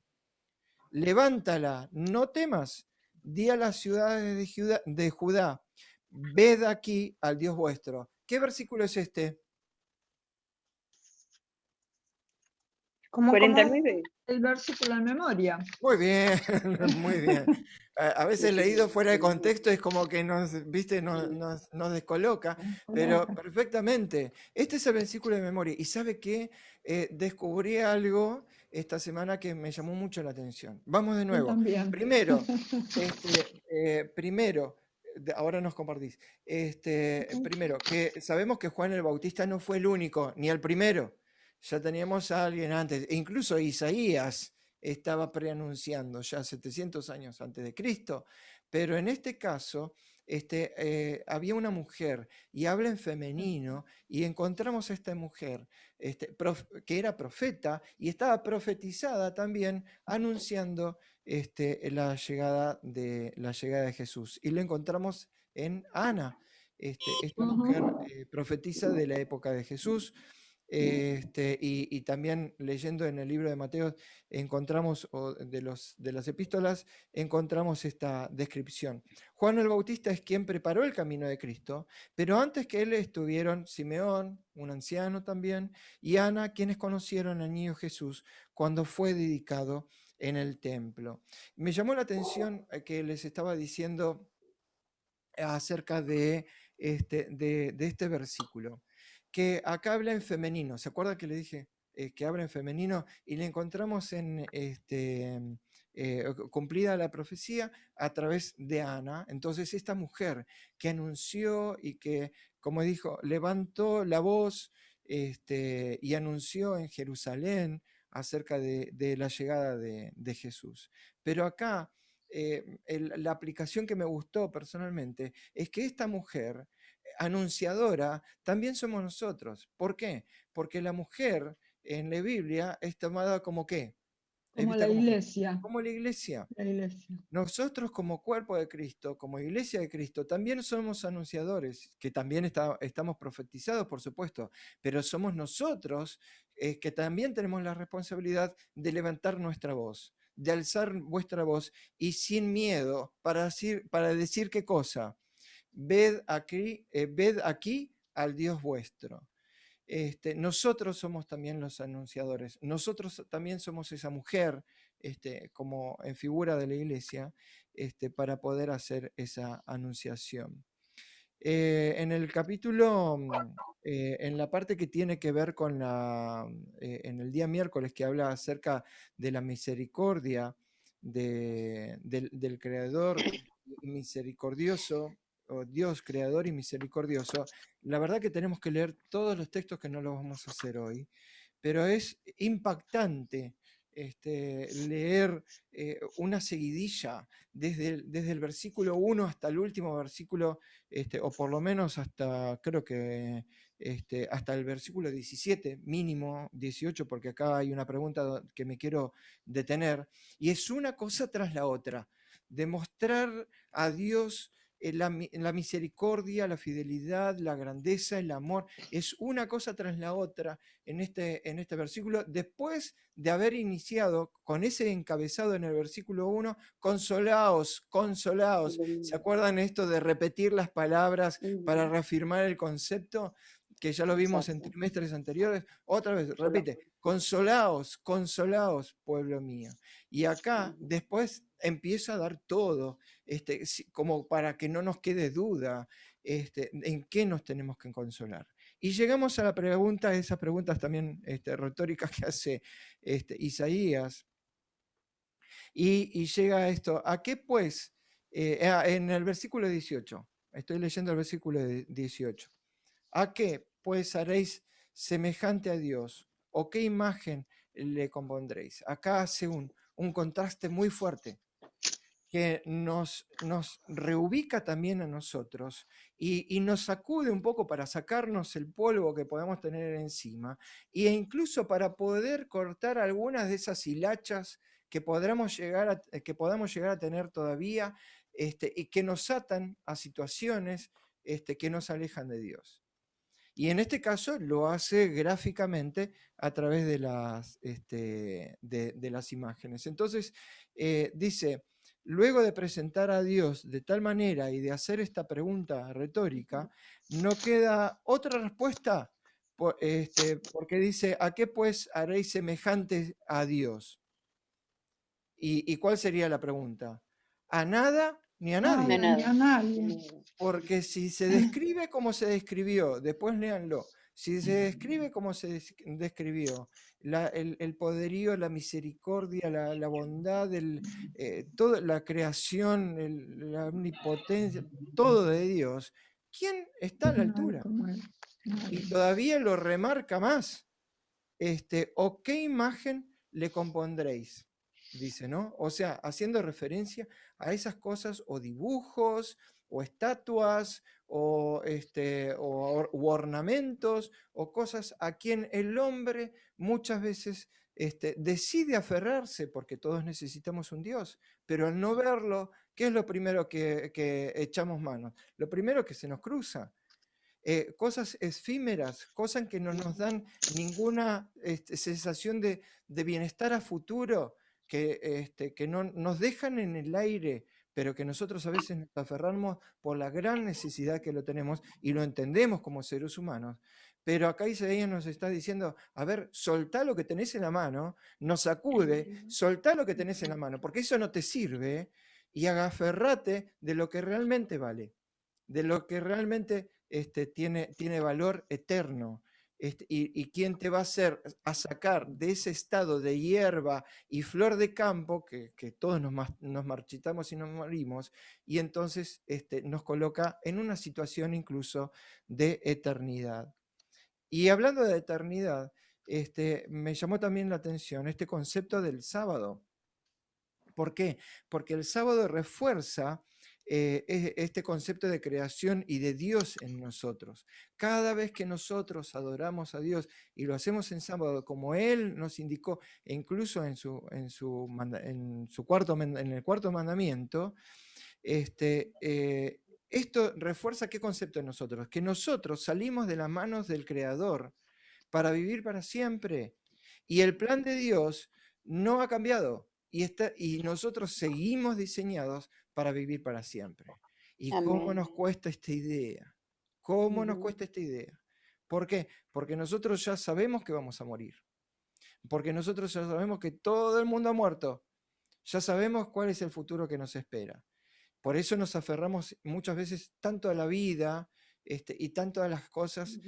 Levántala, no temas. Di a las ciudades de Judá, ved aquí al Dios vuestro. ¿Qué versículo es este? ¿Cómo, 49. El versículo en memoria. Muy bien, muy bien. A veces leído fuera de contexto es como que nos descoloca, pero perfectamente. Este es el versículo de memoria. ¿Y sabe qué? Descubrí algo esta semana que me llamó mucho la atención. Vamos de nuevo. También. Primero, ahora nos compartís. Primero, que sabemos que Juan el Bautista no fue el único, ni el primero. Ya teníamos a alguien antes, e incluso Isaías estaba preanunciando ya 700 años antes de Cristo, pero en este caso había una mujer y habla en femenino y encontramos a esta mujer que era profeta y estaba profetizada también anunciando la llegada de Jesús. Y lo encontramos en Ana, esta mujer profetiza de la época de Jesús. Y también leyendo en el libro de Mateo encontramos, o de las epístolas, encontramos esta descripción. Juan el Bautista es quien preparó el camino de Cristo, pero antes que él estuvieron Simeón, un anciano también, y Ana, quienes conocieron al niño Jesús cuando fue dedicado en el templo. Me llamó la atención que les estaba diciendo acerca de este versículo, que acá habla en femenino. ¿Se acuerda que le dije que habla en femenino? Y le encontramos en cumplida la profecía a través de Ana. Entonces esta mujer que anunció y que, como dijo, levantó la voz y anunció en Jerusalén acerca de la llegada de Jesús. Pero acá la aplicación que me gustó personalmente es que esta mujer anunciadora también somos nosotros. ¿Por qué? Porque la mujer en la Biblia es tomada como ¿qué? Es Como vista la iglesia. como la iglesia. La iglesia. Nosotros como cuerpo de Cristo, como iglesia de Cristo, también somos anunciadores, que también estamos profetizados, por supuesto, pero somos nosotros que también tenemos la responsabilidad de levantar nuestra voz, de alzar vuestra voz y sin miedo para decir qué cosa. Ved aquí al Dios vuestro. Nosotros somos también los anunciadores, nosotros también somos esa mujer, como en figura de la iglesia, para poder hacer esa anunciación. En el capítulo, en la parte que tiene que ver con en el día miércoles, que habla acerca de la misericordia del Creador misericordioso, o Dios creador y misericordioso, la verdad que tenemos que leer todos los textos, que no lo vamos a hacer hoy, pero es impactante leer una seguidilla desde el versículo 1 hasta el último versículo, o por lo menos hasta, creo que hasta el versículo 17, mínimo 18, porque acá hay una pregunta que me quiero detener, y es una cosa tras la otra, demostrar a Dios la misericordia, la fidelidad, la grandeza, el amor, es una cosa tras la otra en este versículo, después de haber iniciado con ese encabezado en el versículo 1, consolaos, consolaos. ¿Se acuerdan esto de repetir las palabras para reafirmar el concepto? Que ya lo vimos en trimestres anteriores. Otra vez, repite, consolaos, consolaos, pueblo mío. Y acá después empieza a dar todo, como para que no nos quede duda en qué nos tenemos que consolar. Y llegamos a la pregunta, esas preguntas también retóricas que hace Isaías. Y llega a esto, ¿a qué pues? En el versículo 18, estoy leyendo el versículo 18. ¿A qué pues haréis semejante a Dios? ¿O qué imagen le compondréis? Acá hace un contraste muy fuerte que nos reubica también a nosotros y nos sacude un poco para sacarnos el polvo que podamos tener encima e incluso para poder cortar algunas de esas hilachas que podamos llegar a tener todavía y que nos atan a situaciones que nos alejan de Dios. Y en este caso lo hace gráficamente a través de las imágenes. Entonces, dice, luego de presentar a Dios de tal manera y de hacer esta pregunta retórica, no queda otra respuesta, porque dice, ¿a qué pues haréis semejante a Dios? ¿Y cuál sería la pregunta? ¿A nada ni a nadie? Ni a nadie. Porque si se describe como se describió, después léanlo, si se describe como se describió, el poderío, la misericordia, la bondad, toda la creación, la omnipotencia, todo de Dios, ¿quién está a la altura? Y todavía lo remarca más. ¿O qué imagen le compondréis? Dice, ¿no? O sea, haciendo referencia a esas cosas o dibujos o estatuas o u ornamentos o cosas a quien el hombre muchas veces decide aferrarse, porque todos necesitamos un Dios, pero al no verlo, ¿qué es lo primero que echamos manos? Lo primero que se nos cruza. Cosas efímeras, cosas que no nos dan ninguna sensación de bienestar a futuro, que no, nos dejan en el aire, pero que nosotros a veces nos aferramos por la gran necesidad que lo tenemos y lo entendemos como seres humanos. Pero acá Isaías nos está diciendo, a ver, soltá lo que tenés en la mano, nos sacude, soltá lo que tenés en la mano, porque eso no te sirve, y aferrate de lo que realmente vale. de lo que realmente tiene valor eterno. Y quién te va a hacer a sacar de ese estado de hierba y flor de campo, que todos nos marchitamos y nos morimos, y entonces nos coloca en una situación incluso de eternidad. Y hablando de eternidad, me llamó también la atención este concepto del sábado. ¿Por qué? Porque el sábado refuerza este concepto de creación y de Dios en nosotros. Cada vez que nosotros adoramos a Dios y lo hacemos en sábado, como Él nos indicó, e incluso en el cuarto mandamiento, esto refuerza qué concepto en nosotros, que nosotros salimos de las manos del Creador para vivir para siempre. Y el plan de Dios no ha cambiado. Y nosotros seguimos diseñados para vivir para siempre. ¿Y cómo nos cuesta esta idea? ¿Cómo nos cuesta esta idea? ¿Por qué? Porque nosotros ya sabemos que vamos a morir. Porque nosotros ya sabemos que todo el mundo ha muerto. Ya sabemos cuál es el futuro que nos espera. Por eso nos aferramos muchas veces tanto a la vida y tanto a las cosas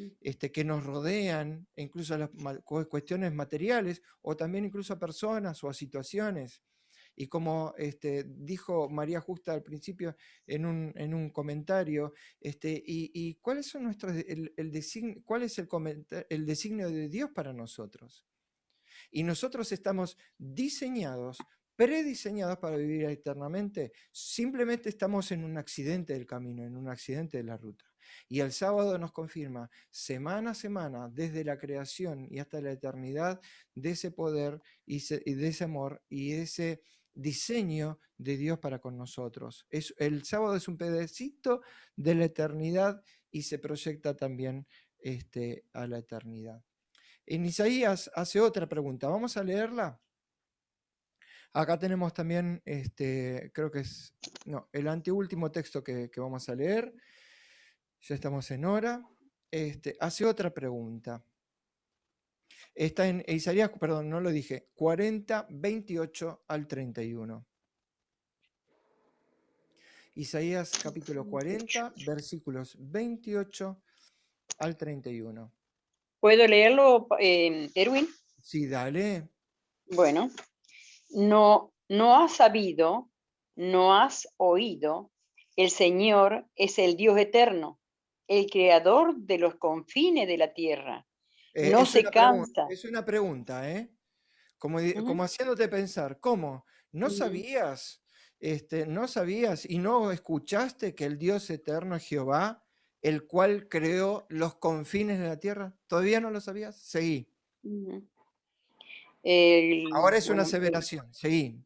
que nos rodean, incluso a las cuestiones materiales, o también incluso a personas o a situaciones. Y como dijo María Justa al principio en un comentario, y ¿cuáles son cuál es el designio de Dios para nosotros? Y nosotros estamos prediseñados para vivir eternamente. Simplemente estamos en un accidente del camino, en un accidente de la ruta. Y el sábado nos confirma, semana a semana, desde la creación y hasta la eternidad, de ese poder y de ese amor y ese diseño de Dios para con nosotros. El sábado es un pedacito de la eternidad y se proyecta también a la eternidad. En Isaías hace otra pregunta. Vamos a leerla. Acá tenemos también, creo que es el anteúltimo texto que vamos a leer. Ya estamos en hora. Hace otra pregunta. Está en Isaías, perdón, no lo dije, 40, 28 al 31. Isaías capítulo 40, versículos 28 al 31. ¿Puedo leerlo, Erwin? Sí, dale. Bueno, no has sabido, no has oído, el Señor es el Dios eterno, el creador de los confines de la tierra. No se cansa. Es una pregunta, como haciéndote pensar, ¿cómo? ¿No sabías? ¿No sabías y no escuchaste que el Dios eterno es Jehová, el cual creó los confines de la tierra? ¿Todavía no lo sabías? Seguí. Ahora es una aseveración, seguí.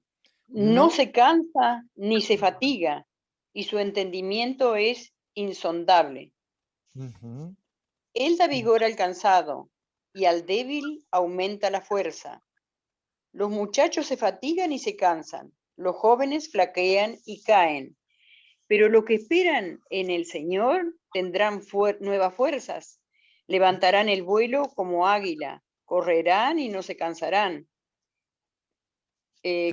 No se cansa ni se fatiga, y su entendimiento es insondable. Él da vigor al cansado, y al débil aumenta la fuerza. Los muchachos se fatigan y se cansan, los jóvenes flaquean y caen, pero los que esperan en el Señor tendrán nuevas fuerzas, levantarán el vuelo como águila, correrán y no se cansarán,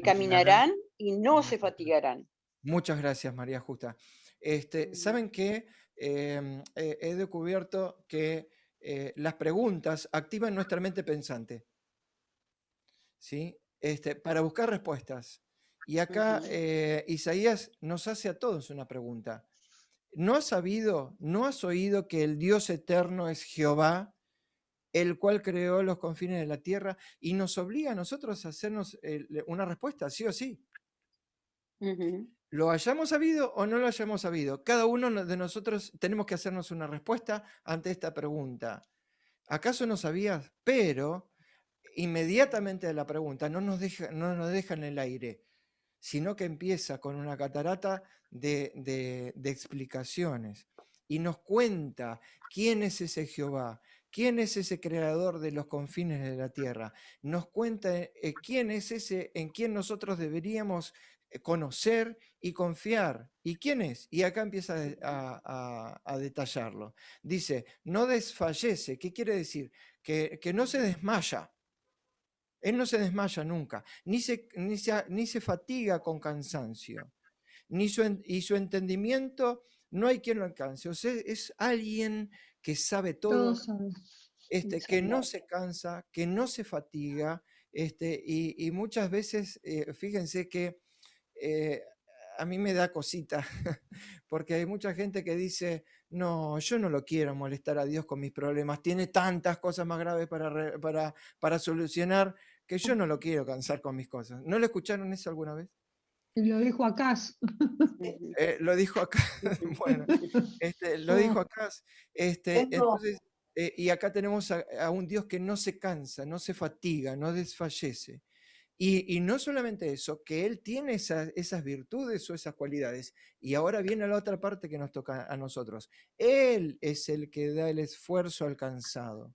caminarán y no se fatigarán. Muchas gracias, María Justa. ¿Saben qué? He descubierto que las preguntas activan nuestra mente pensante, ¿sí? Para buscar respuestas. Y acá Isaías nos hace a todos una pregunta. ¿No has sabido, no has oído que el Dios eterno es Jehová, el cual creó los confines de la tierra? Y nos obliga a nosotros a hacernos una respuesta, sí o sí. Lo hayamos sabido o no lo hayamos sabido, cada uno de nosotros tenemos que hacernos una respuesta ante esta pregunta. ¿Acaso no sabías? Pero inmediatamente de la pregunta no nos deja en el aire, sino que empieza con una catarata de explicaciones y nos cuenta quién es ese Jehová, quién es ese creador de los confines de la tierra, nos cuenta quién es ese en quien nosotros deberíamos conocer y confiar. ¿Y quién es? Y acá empieza a detallarlo. Dice, no desfallece. ¿Qué quiere decir? Que no se desmaya. Él no se desmaya nunca, ni se fatiga con cansancio, y su entendimiento no hay quien lo alcance. O sea, es alguien que sabe todo, Todos saben. que no se cansa, que no se fatiga, y muchas veces, fíjense que a mí me da cosita, porque hay mucha gente que dice, no, yo no lo quiero molestar a Dios con mis problemas, tiene tantas cosas más graves para solucionar que yo no lo quiero cansar con mis cosas. ¿No lo escucharon eso alguna vez? Y lo dijo acá. Lo dijo acá, bueno, lo dijo acá. Entonces, y acá tenemos a un Dios que no se cansa, no se fatiga, no desfallece. Y no solamente eso, que Él tiene esas virtudes o esas cualidades. Y ahora viene la otra parte que nos toca a nosotros. Él es el que da el esfuerzo al cansado.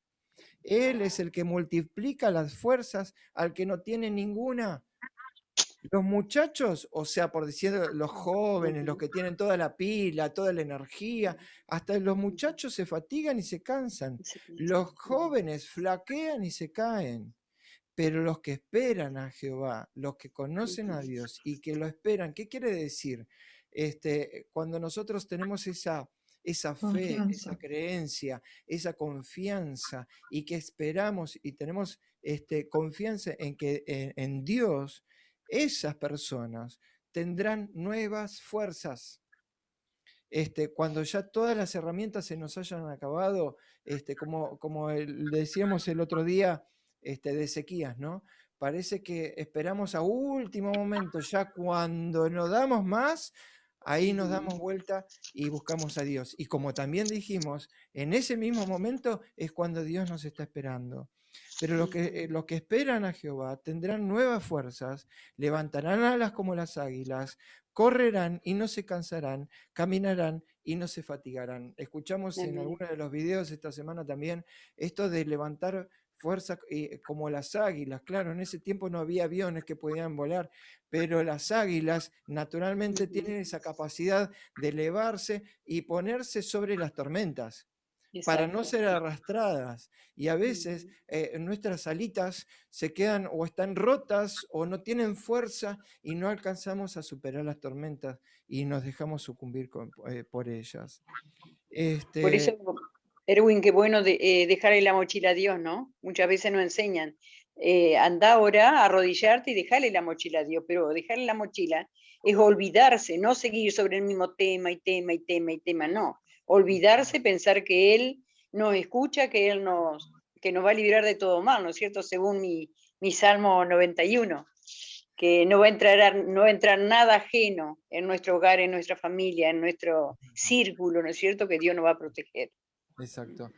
Él es el que multiplica las fuerzas al que no tiene ninguna. Los muchachos, o sea, por decir los jóvenes, los que tienen toda la pila, toda la energía, hasta los muchachos se fatigan y se cansan. Los jóvenes flaquean y se caen. Pero los que esperan a Jehová, los que conocen a Dios y que lo esperan, ¿qué quiere decir? Cuando nosotros tenemos esa fe, Confianza. esa creencia, esa confianza y que esperamos y tenemos confianza en que en Dios, esas personas tendrán nuevas fuerzas. Cuando ya todas las herramientas se nos hayan acabado, como decíamos el otro día, de Ezequías, ¿no? Parece que esperamos a último momento, ya cuando nos damos más, ahí nos damos vuelta y buscamos a Dios. Y como también dijimos, en ese mismo momento es cuando Dios nos está esperando. Pero los que esperan a Jehová tendrán nuevas fuerzas, levantarán alas como las águilas, correrán y no se cansarán, caminarán y no se fatigarán. Escuchamos en Amén. algunos de los videos esta semana también esto de levantar fuerza como las águilas. Claro, en ese tiempo no había aviones que podían volar, pero las águilas naturalmente tienen esa capacidad de elevarse y ponerse sobre las tormentas para no Exacto. ser arrastradas. Y a veces nuestras alitas se quedan o están rotas o no tienen fuerza y no alcanzamos a superar las tormentas y nos dejamos sucumbir por ellas. Por eso, Erwin, qué bueno dejarle la mochila a Dios, ¿no? Muchas veces nos enseñan, anda ahora, arrodillarte y dejarle la mochila a Dios, pero dejarle la mochila es olvidarse, no seguir sobre el mismo tema y tema y tema y tema, no. Olvidarse, pensar que Él nos escucha, que Él nos va a librar de todo mal, ¿no es cierto? Según mi Salmo 91, que no va a entrar nada ajeno en nuestro hogar, en nuestra familia, en nuestro círculo, ¿no es cierto? Que Dios nos va a proteger. Exacto.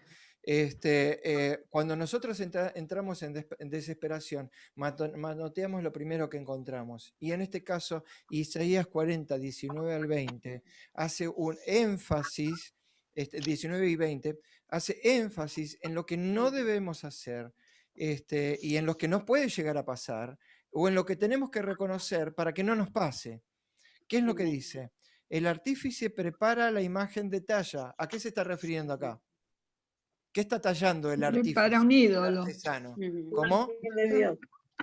Cuando nosotros entramos en desesperación, manoteamos lo primero que encontramos. Y en este caso, Isaías 40, 19 al 20, hace un énfasis, 19 y 20, hace énfasis en lo que no debemos hacer y en lo que no puede llegar a pasar, o en lo que tenemos que reconocer para que no nos pase. ¿Qué es lo que dice? El artífice prepara la imagen de talla. ¿A qué se está refiriendo acá? ¿Qué está tallando el artífice? Prepara un ídolo. Artesano. ¿Cómo?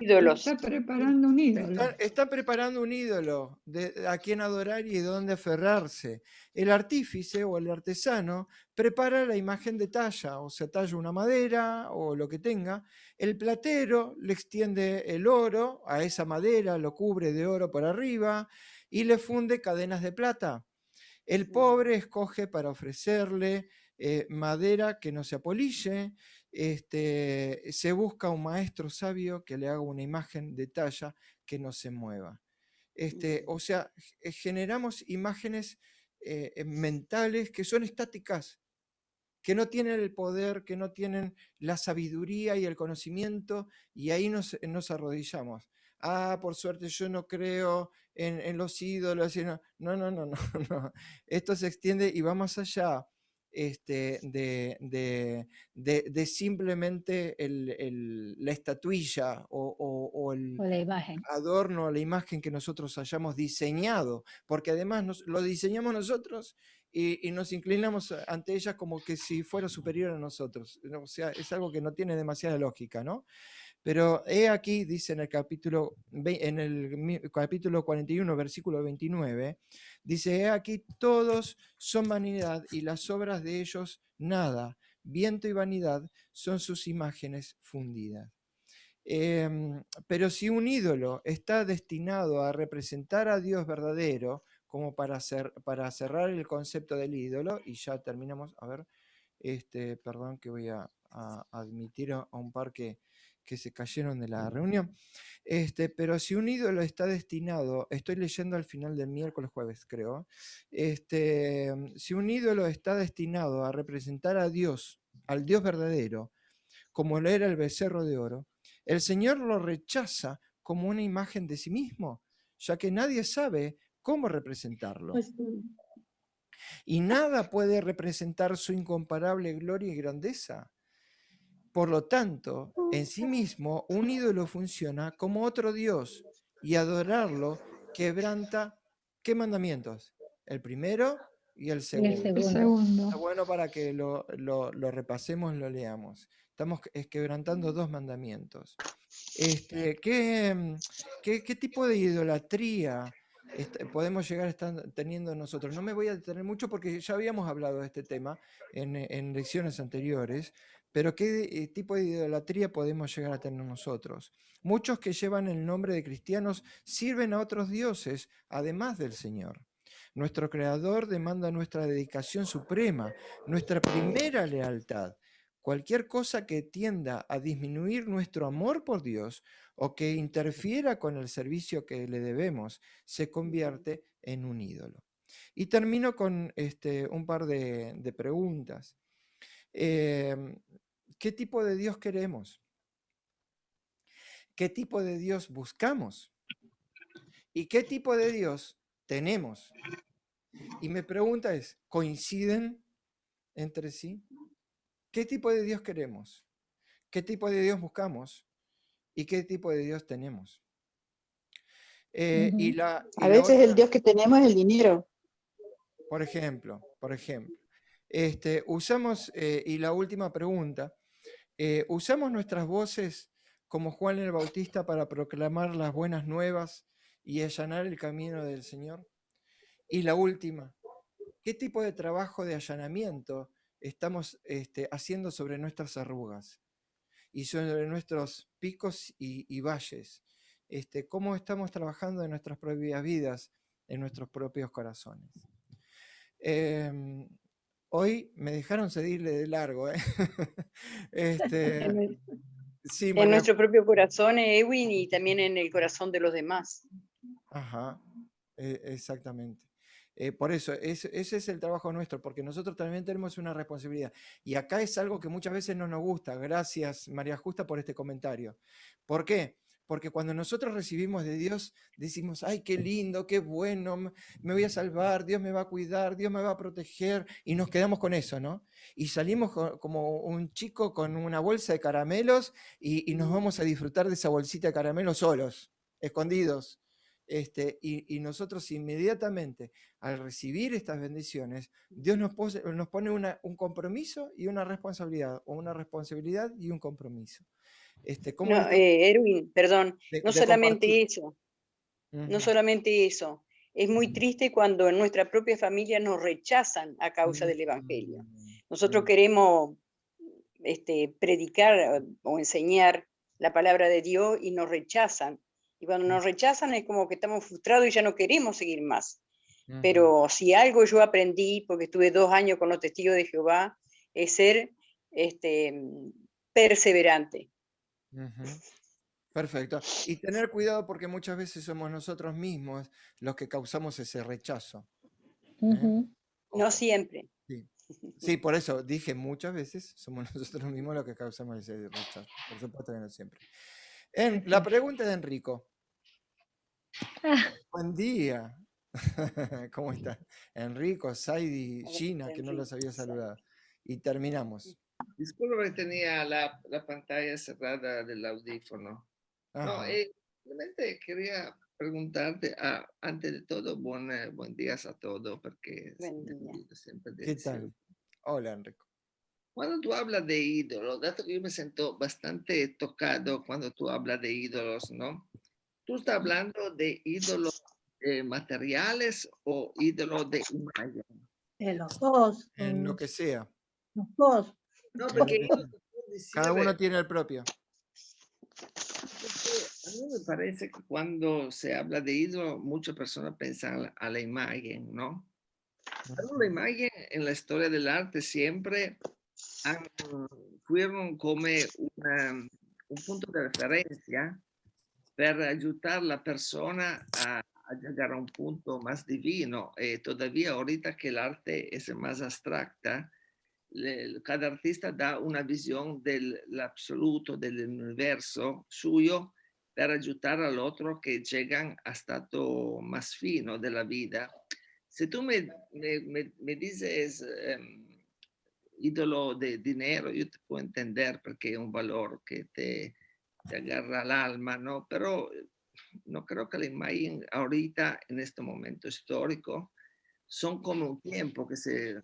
Ídolos. Está preparando un ídolo. Está preparando un ídolo a quien adorar y de dónde aferrarse. El artífice o el artesano prepara la imagen de talla, o sea, talla una madera o lo que tenga. El platero le extiende el oro a esa madera, lo cubre de oro por arriba y le funde cadenas de plata. El pobre escoge para ofrecerle madera que no se apolille, se busca un maestro sabio que le haga una imagen de talla que no se mueva. O sea, generamos imágenes mentales que son estáticas, que no tienen el poder, que no tienen la sabiduría y el conocimiento, y ahí nos arrodillamos. Ah, por suerte yo no creo en los ídolos. No. Esto se extiende y va más allá de simplemente la estatuilla o el O la imagen. adorno, la imagen que nosotros hayamos diseñado, porque además lo diseñamos nosotros y nos inclinamos ante ella como que si fuera superior a nosotros. O sea, es algo que no tiene demasiada lógica, ¿no? Pero he aquí, dice en el capítulo 41, versículo 29, dice, he aquí todos son vanidad y las obras de ellos nada. Viento y vanidad son sus imágenes fundidas. Pero si un ídolo está destinado a representar a Dios verdadero, como para cerrar el concepto del ídolo, y ya terminamos, a ver, perdón que voy a admitir a un par que se cayeron de la reunión, pero si un ídolo está destinado, estoy leyendo al final del miércoles jueves, creo, si un ídolo está destinado a representar a Dios, al Dios verdadero, como lo era el becerro de oro, el Señor lo rechaza como una imagen de sí mismo, ya que nadie sabe cómo representarlo. Y nada puede representar su incomparable gloria y grandeza. Por lo tanto, en sí mismo, un ídolo funciona como otro Dios, y adorarlo quebranta, ¿qué mandamientos? El primero y el segundo. El segundo. Está bueno para que lo repasemos, lo leamos. Estamos quebrantando dos mandamientos. ¿Qué tipo de idolatría podemos llegar a estar teniendo nosotros? No me voy a detener mucho porque ya habíamos hablado de este tema en lecciones anteriores, pero ¿qué tipo de idolatría podemos llegar a tener nosotros? Muchos que llevan el nombre de cristianos sirven a otros dioses, además del Señor. Nuestro Creador demanda nuestra dedicación suprema, nuestra primera lealtad. Cualquier cosa que tienda a disminuir nuestro amor por Dios o que interfiera con el servicio que le debemos, se convierte en un ídolo. Y termino con un par de preguntas. ¿Qué tipo de Dios queremos? ¿Qué tipo de Dios buscamos? ¿Y qué tipo de Dios tenemos? Y mi pregunta es, ¿coinciden entre sí? ¿Qué tipo de Dios queremos? ¿Qué tipo de Dios buscamos? ¿Y qué tipo de Dios tenemos? A veces el Dios que tenemos es el dinero. Por ejemplo, usamos, y la última pregunta, ¿usamos nuestras voces como Juan el Bautista para proclamar las buenas nuevas y allanar el camino del Señor? Y la última, ¿qué tipo de trabajo de allanamiento estamos haciendo sobre nuestras arrugas y sobre nuestros picos y valles? ¿Cómo estamos trabajando en nuestras propias vidas, en nuestros propios corazones? Hoy me dejaron seguirle de largo. Sí, en María. nuestro propio corazón, Edwin, y también en el corazón de los demás. Ajá, exactamente. Por eso, ese es el trabajo nuestro, porque nosotros también tenemos una responsabilidad. Y acá es algo que muchas veces no nos gusta. Gracias, María Justa, por este comentario. ¿Por qué? Porque cuando nosotros recibimos de Dios, decimos, ay, qué lindo, qué bueno, me voy a salvar, Dios me va a cuidar, Dios me va a proteger, y nos quedamos con eso, ¿no? Y salimos como un chico con una bolsa de caramelos y nos vamos a disfrutar de esa bolsita de caramelos solos, escondidos. Y nosotros inmediatamente, al recibir estas bendiciones, Dios nos pone un compromiso y una responsabilidad, o una responsabilidad y un compromiso. No, Erwin, perdón, no solamente compartir. eso, no solamente eso. Es muy triste cuando en nuestra propia familia nos rechazan a causa del Evangelio. Nosotros queremos predicar o enseñar la palabra de Dios y nos rechazan. Y cuando nos rechazan es como que estamos frustrados y ya no queremos seguir más. Pero si algo yo aprendí, porque estuve 2 años con los testigos de Jehová, es ser perseverante. Perfecto. Y tener cuidado porque muchas veces somos nosotros mismos los que causamos ese rechazo. No siempre. Sí, por eso dije muchas veces somos nosotros mismos los que causamos ese rechazo. Por supuesto que no siempre. La pregunta de Enrico. Buen día. ¿Cómo está? Enrico, Saidi, Gina, que no los había saludado. Y terminamos. Disculpe, tenía la pantalla cerrada del audífono. No, simplemente quería preguntarte, antes de todo, buen día a todos, porque Buen día. siempre de ¿Qué tal? Hola, Enrico. Cuando tú hablas de ídolos, dato que yo me siento bastante tocado cuando tú hablas de ídolos, ¿no? ¿Tú estás hablando de ídolos materiales o ídolos de imagen? Los dos. En lo que sea. Los dos. No, En lo porque que yo sea. te puedo decir, Cada uno tiene el propio. a mí me parece que cuando se habla de ídolo, muchas personas piensan a la imagen, ¿no? Pero la imagen en la historia del arte siempre fueron como un punto de referencia per aiutare la persona a llegar a un punto más divino. Todavía ahorita que el arte es más abstracta, cada artista da una visión del absoluto, del universo suyo, per aiutare all'altro che llegan a stato más fino della vita. Se tú me dices ídolo de dinero, yo te puedo entender porque es un valor que te agarra al alma, ¿no? Pero no creo que la imagen ahorita, en este momento histórico, son como un tiempo que se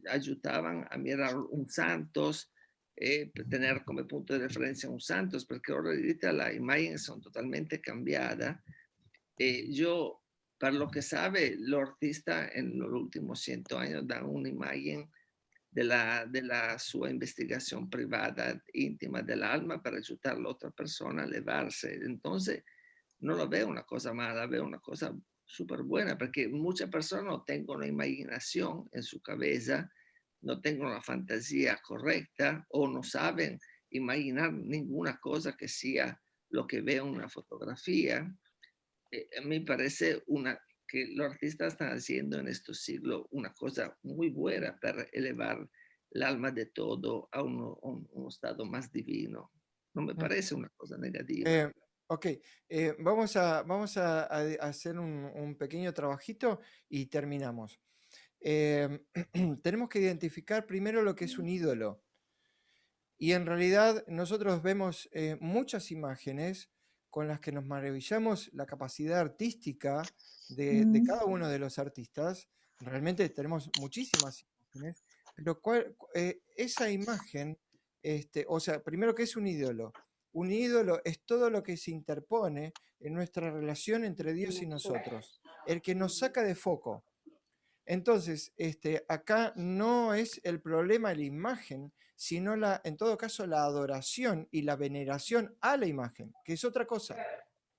ayudaban a mirar un santos, tener como punto de referencia un santos, porque ahorita las imágenes son totalmente cambiadas. Yo, para lo que sabe, los artistas en los últimos 100 años dan una imagen de la sua investigación privada, íntima del alma, para ayudar a la otra persona a elevarse. Entonces, no lo veo una cosa mala, veo una cosa súper buena, porque muchas personas no tienen una imaginación en su cabeza, no tienen una fantasía correcta o no saben imaginar ninguna cosa que sea lo que veo en una fotografía. Me parece que los artistas están haciendo en estos siglos una cosa muy buena para elevar el alma de todo a un estado más divino. No me parece una cosa negativa. Ok, vamos a hacer un pequeño trabajito y terminamos. Tenemos que identificar primero lo que es un ídolo. Y en realidad nosotros vemos muchas imágenes con las que nos maravillamos la capacidad artística de cada uno de los artistas. Realmente tenemos muchísimas imágenes, pero esa imagen, o sea, primero, ¿qué es un ídolo? Un ídolo es todo lo que se interpone en nuestra relación entre Dios y nosotros, el que nos saca de foco. Entonces, acá no es el problema la imagen, sino en todo caso la adoración y la veneración a la imagen, que es otra cosa.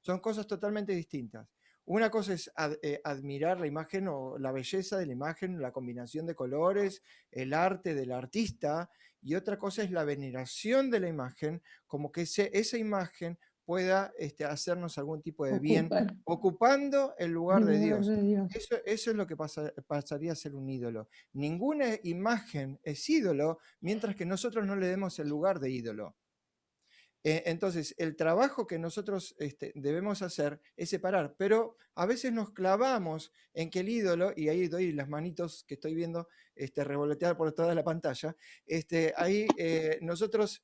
Son cosas totalmente distintas. Una cosa es admirar la imagen o la belleza de la imagen, la combinación de colores, el arte del artista, y otra cosa es la veneración de la imagen, como que esa imagen pueda hacernos algún tipo de bien, ocupando el lugar de Dios. Eso es lo que pasaría a ser un ídolo. Ninguna imagen es ídolo mientras que nosotros no le demos el lugar de ídolo. Entonces, el trabajo que nosotros debemos hacer es separar, pero a veces nos clavamos en que el ídolo, y ahí doy las manitos que estoy viendo revolotear por toda la pantalla, ahí nosotros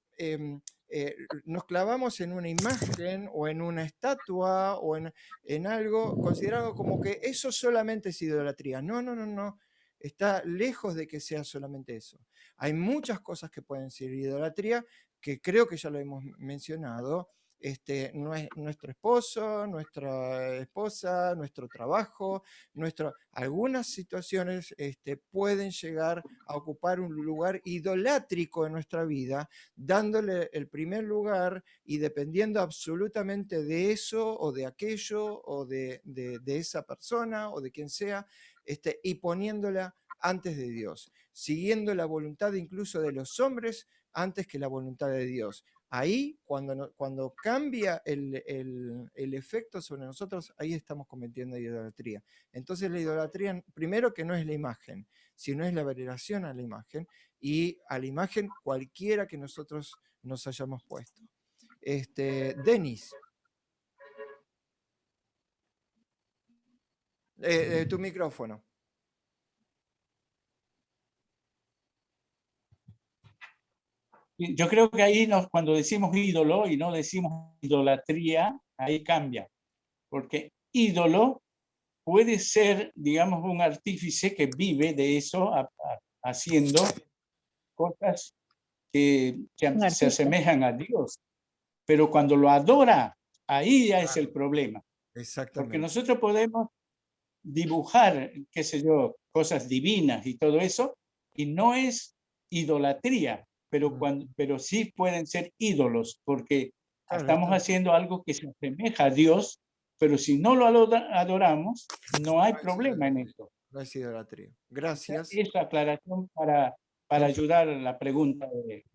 nos clavamos en una imagen o en una estatua o en algo considerado como que eso solamente es idolatría. No, no, no, no. Está lejos de que sea solamente eso. Hay muchas cosas que pueden ser idolatría, que creo que ya lo hemos mencionado, nuestro esposo, nuestra esposa, nuestro trabajo, algunas situaciones pueden llegar a ocupar un lugar idolátrico en nuestra vida, dándole el primer lugar y dependiendo absolutamente de eso o de aquello o de esa persona o de quien sea, y poniéndola antes de Dios, siguiendo la voluntad incluso de los hombres antes que la voluntad de Dios. Ahí, cuando cambia el efecto sobre nosotros, ahí estamos cometiendo idolatría. Entonces la idolatría, primero que no es la imagen, sino es la veneración a la imagen, y a la imagen cualquiera que nosotros nos hayamos puesto. Denis. Tu micrófono. Yo creo que ahí cuando decimos ídolo y no decimos idolatría, ahí cambia. Porque ídolo puede ser, digamos, un artífice que vive de eso, haciendo cosas que se asemejan a Dios. Pero cuando lo adora, ahí ya es el problema. Porque Exactamente. nosotros podemos dibujar, qué sé yo, cosas divinas y todo eso, y no es idolatría, pero sí pueden ser ídolos, porque Claro, estamos haciendo algo que se asemeja a Dios, pero si no lo adoramos, no hay problema en eso. No es idolatría. Gracias. Esa aclaración para ayudar a la pregunta de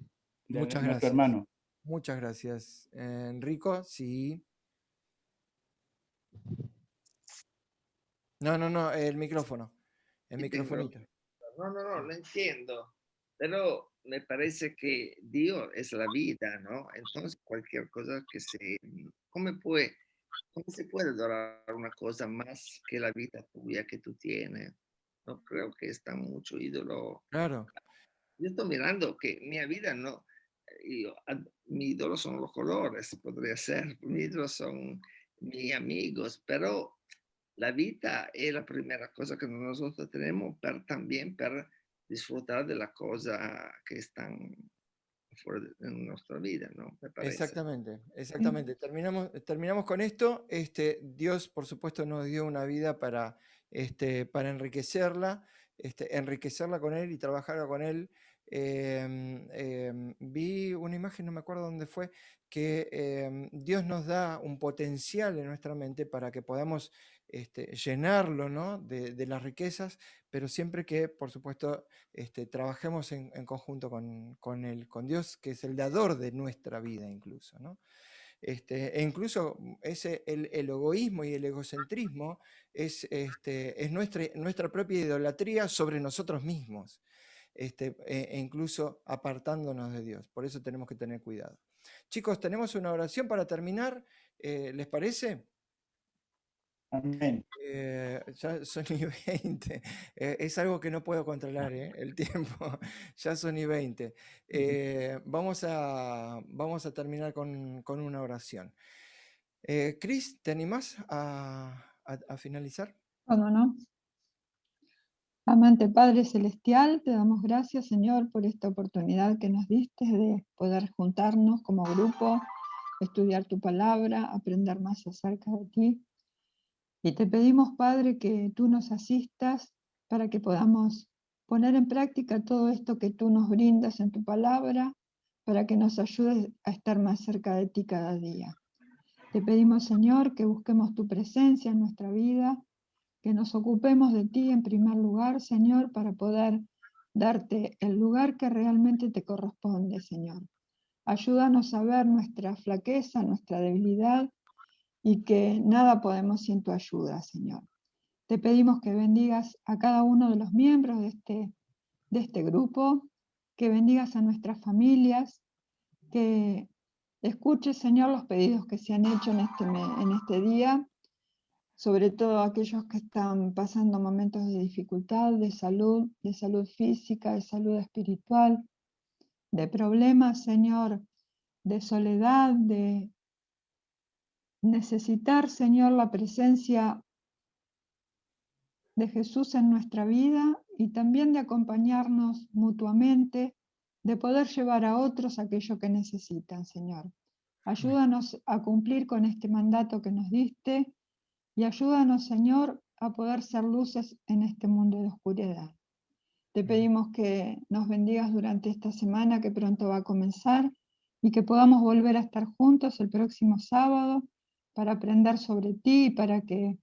Muchas nuestro gracias. hermano. Muchas gracias. Enrico, sí. No, el micrófono. El Sí, tengo- microfonito. No, lo entiendo, pero me parece que Dios es la vida, ¿no? Entonces cualquier cosa que ¿cómo se puede adorar una cosa más que la vida tuya que tú tienes? No creo que está mucho ídolo. Claro. Yo estoy mirando que mi vida no, mi ídolo son los colores, podría ser, mi ídolo son mis amigos, pero la vida es la primera cosa que nosotros tenemos también para disfrutar de las cosas que están fuera de nuestra vida, ¿no? Me parece. Exactamente. Terminamos con esto. Dios, por supuesto, nos dio una vida para enriquecerla, enriquecerla con Él y trabajar con Él. Vi una imagen, no me acuerdo dónde fue, que Dios nos da un potencial en nuestra mente para que podamos llenarlo, ¿no? de las riquezas, pero siempre que, por supuesto, trabajemos en conjunto con Él, con Dios, que es el dador de nuestra vida incluso, ¿no? E incluso el egoísmo y el egocentrismo es nuestra propia idolatría sobre nosotros mismos, e incluso apartándonos de Dios. Por eso tenemos que tener cuidado. Chicos, tenemos una oración para terminar. ¿Les parece? Amén. Ya son y 20. Es algo que no puedo controlar, el tiempo. Ya son y 20. Vamos a terminar con una oración. Cris, ¿te animás a finalizar? ¿Cómo no? Amante Padre Celestial, te damos gracias, Señor, por esta oportunidad que nos diste de poder juntarnos como grupo, estudiar tu palabra, aprender más acerca de ti. Y te pedimos, Padre, que tú nos asistas para que podamos poner en práctica todo esto que tú nos brindas en tu palabra, para que nos ayudes a estar más cerca de ti cada día. Te pedimos, Señor, que busquemos tu presencia en nuestra vida, que nos ocupemos de ti en primer lugar, Señor, para poder darte el lugar que realmente te corresponde, Señor. Ayúdanos a ver nuestra flaqueza, nuestra debilidad, y que nada podemos sin tu ayuda, Señor. Te pedimos que bendigas a cada uno de los miembros de este grupo, que bendigas a nuestras familias, que escuches, Señor, los pedidos que se han hecho en este día, sobre todo aquellos que están pasando momentos de dificultad, de salud física, de salud espiritual, de problemas, Señor, de soledad, de necesitar, Señor, la presencia de Jesús en nuestra vida y también de acompañarnos mutuamente, de poder llevar a otros aquello que necesitan, Señor. Ayúdanos a cumplir con este mandato que nos diste y ayúdanos, Señor, a poder ser luces en este mundo de oscuridad. Te pedimos que nos bendigas durante esta semana que pronto va a comenzar y que podamos volver a estar juntos el próximo sábado para aprender sobre ti y para que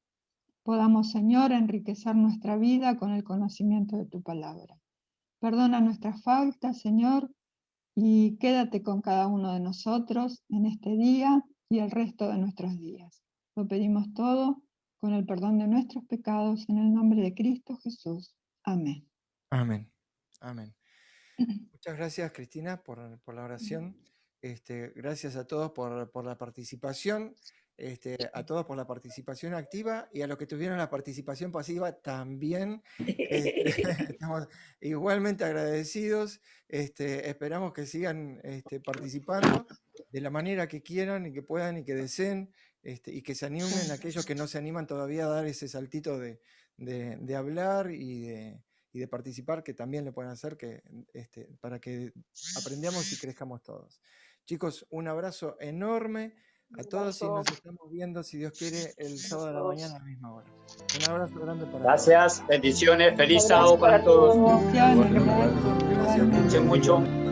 podamos, Señor, enriquecer nuestra vida con el conocimiento de tu palabra. Perdona nuestras faltas, Señor, y quédate con cada uno de nosotros en este día y el resto de nuestros días. Lo pedimos todo con el perdón de nuestros pecados en el nombre de Cristo Jesús. Amén. Amén. Muchas gracias, Cristina, por la oración. Gracias a todos por la participación, a todos por la participación activa y a los que tuvieron la participación pasiva también. Estamos igualmente agradecidos. Esperamos que sigan participando de la manera que quieran y que puedan y que deseen. y que se animen aquellos que no se animan todavía a dar ese saltito de hablar y de participar, que también lo pueden hacer, para que aprendamos y crezcamos todos. Chicos, un abrazo enorme a todos y nos estamos viendo, si Dios quiere, el sábado de la mañana a la misma hora. Un abrazo grande para Gracias, bendiciones, feliz sábado para todos. Gracias. Gracias. Escuchen mucho.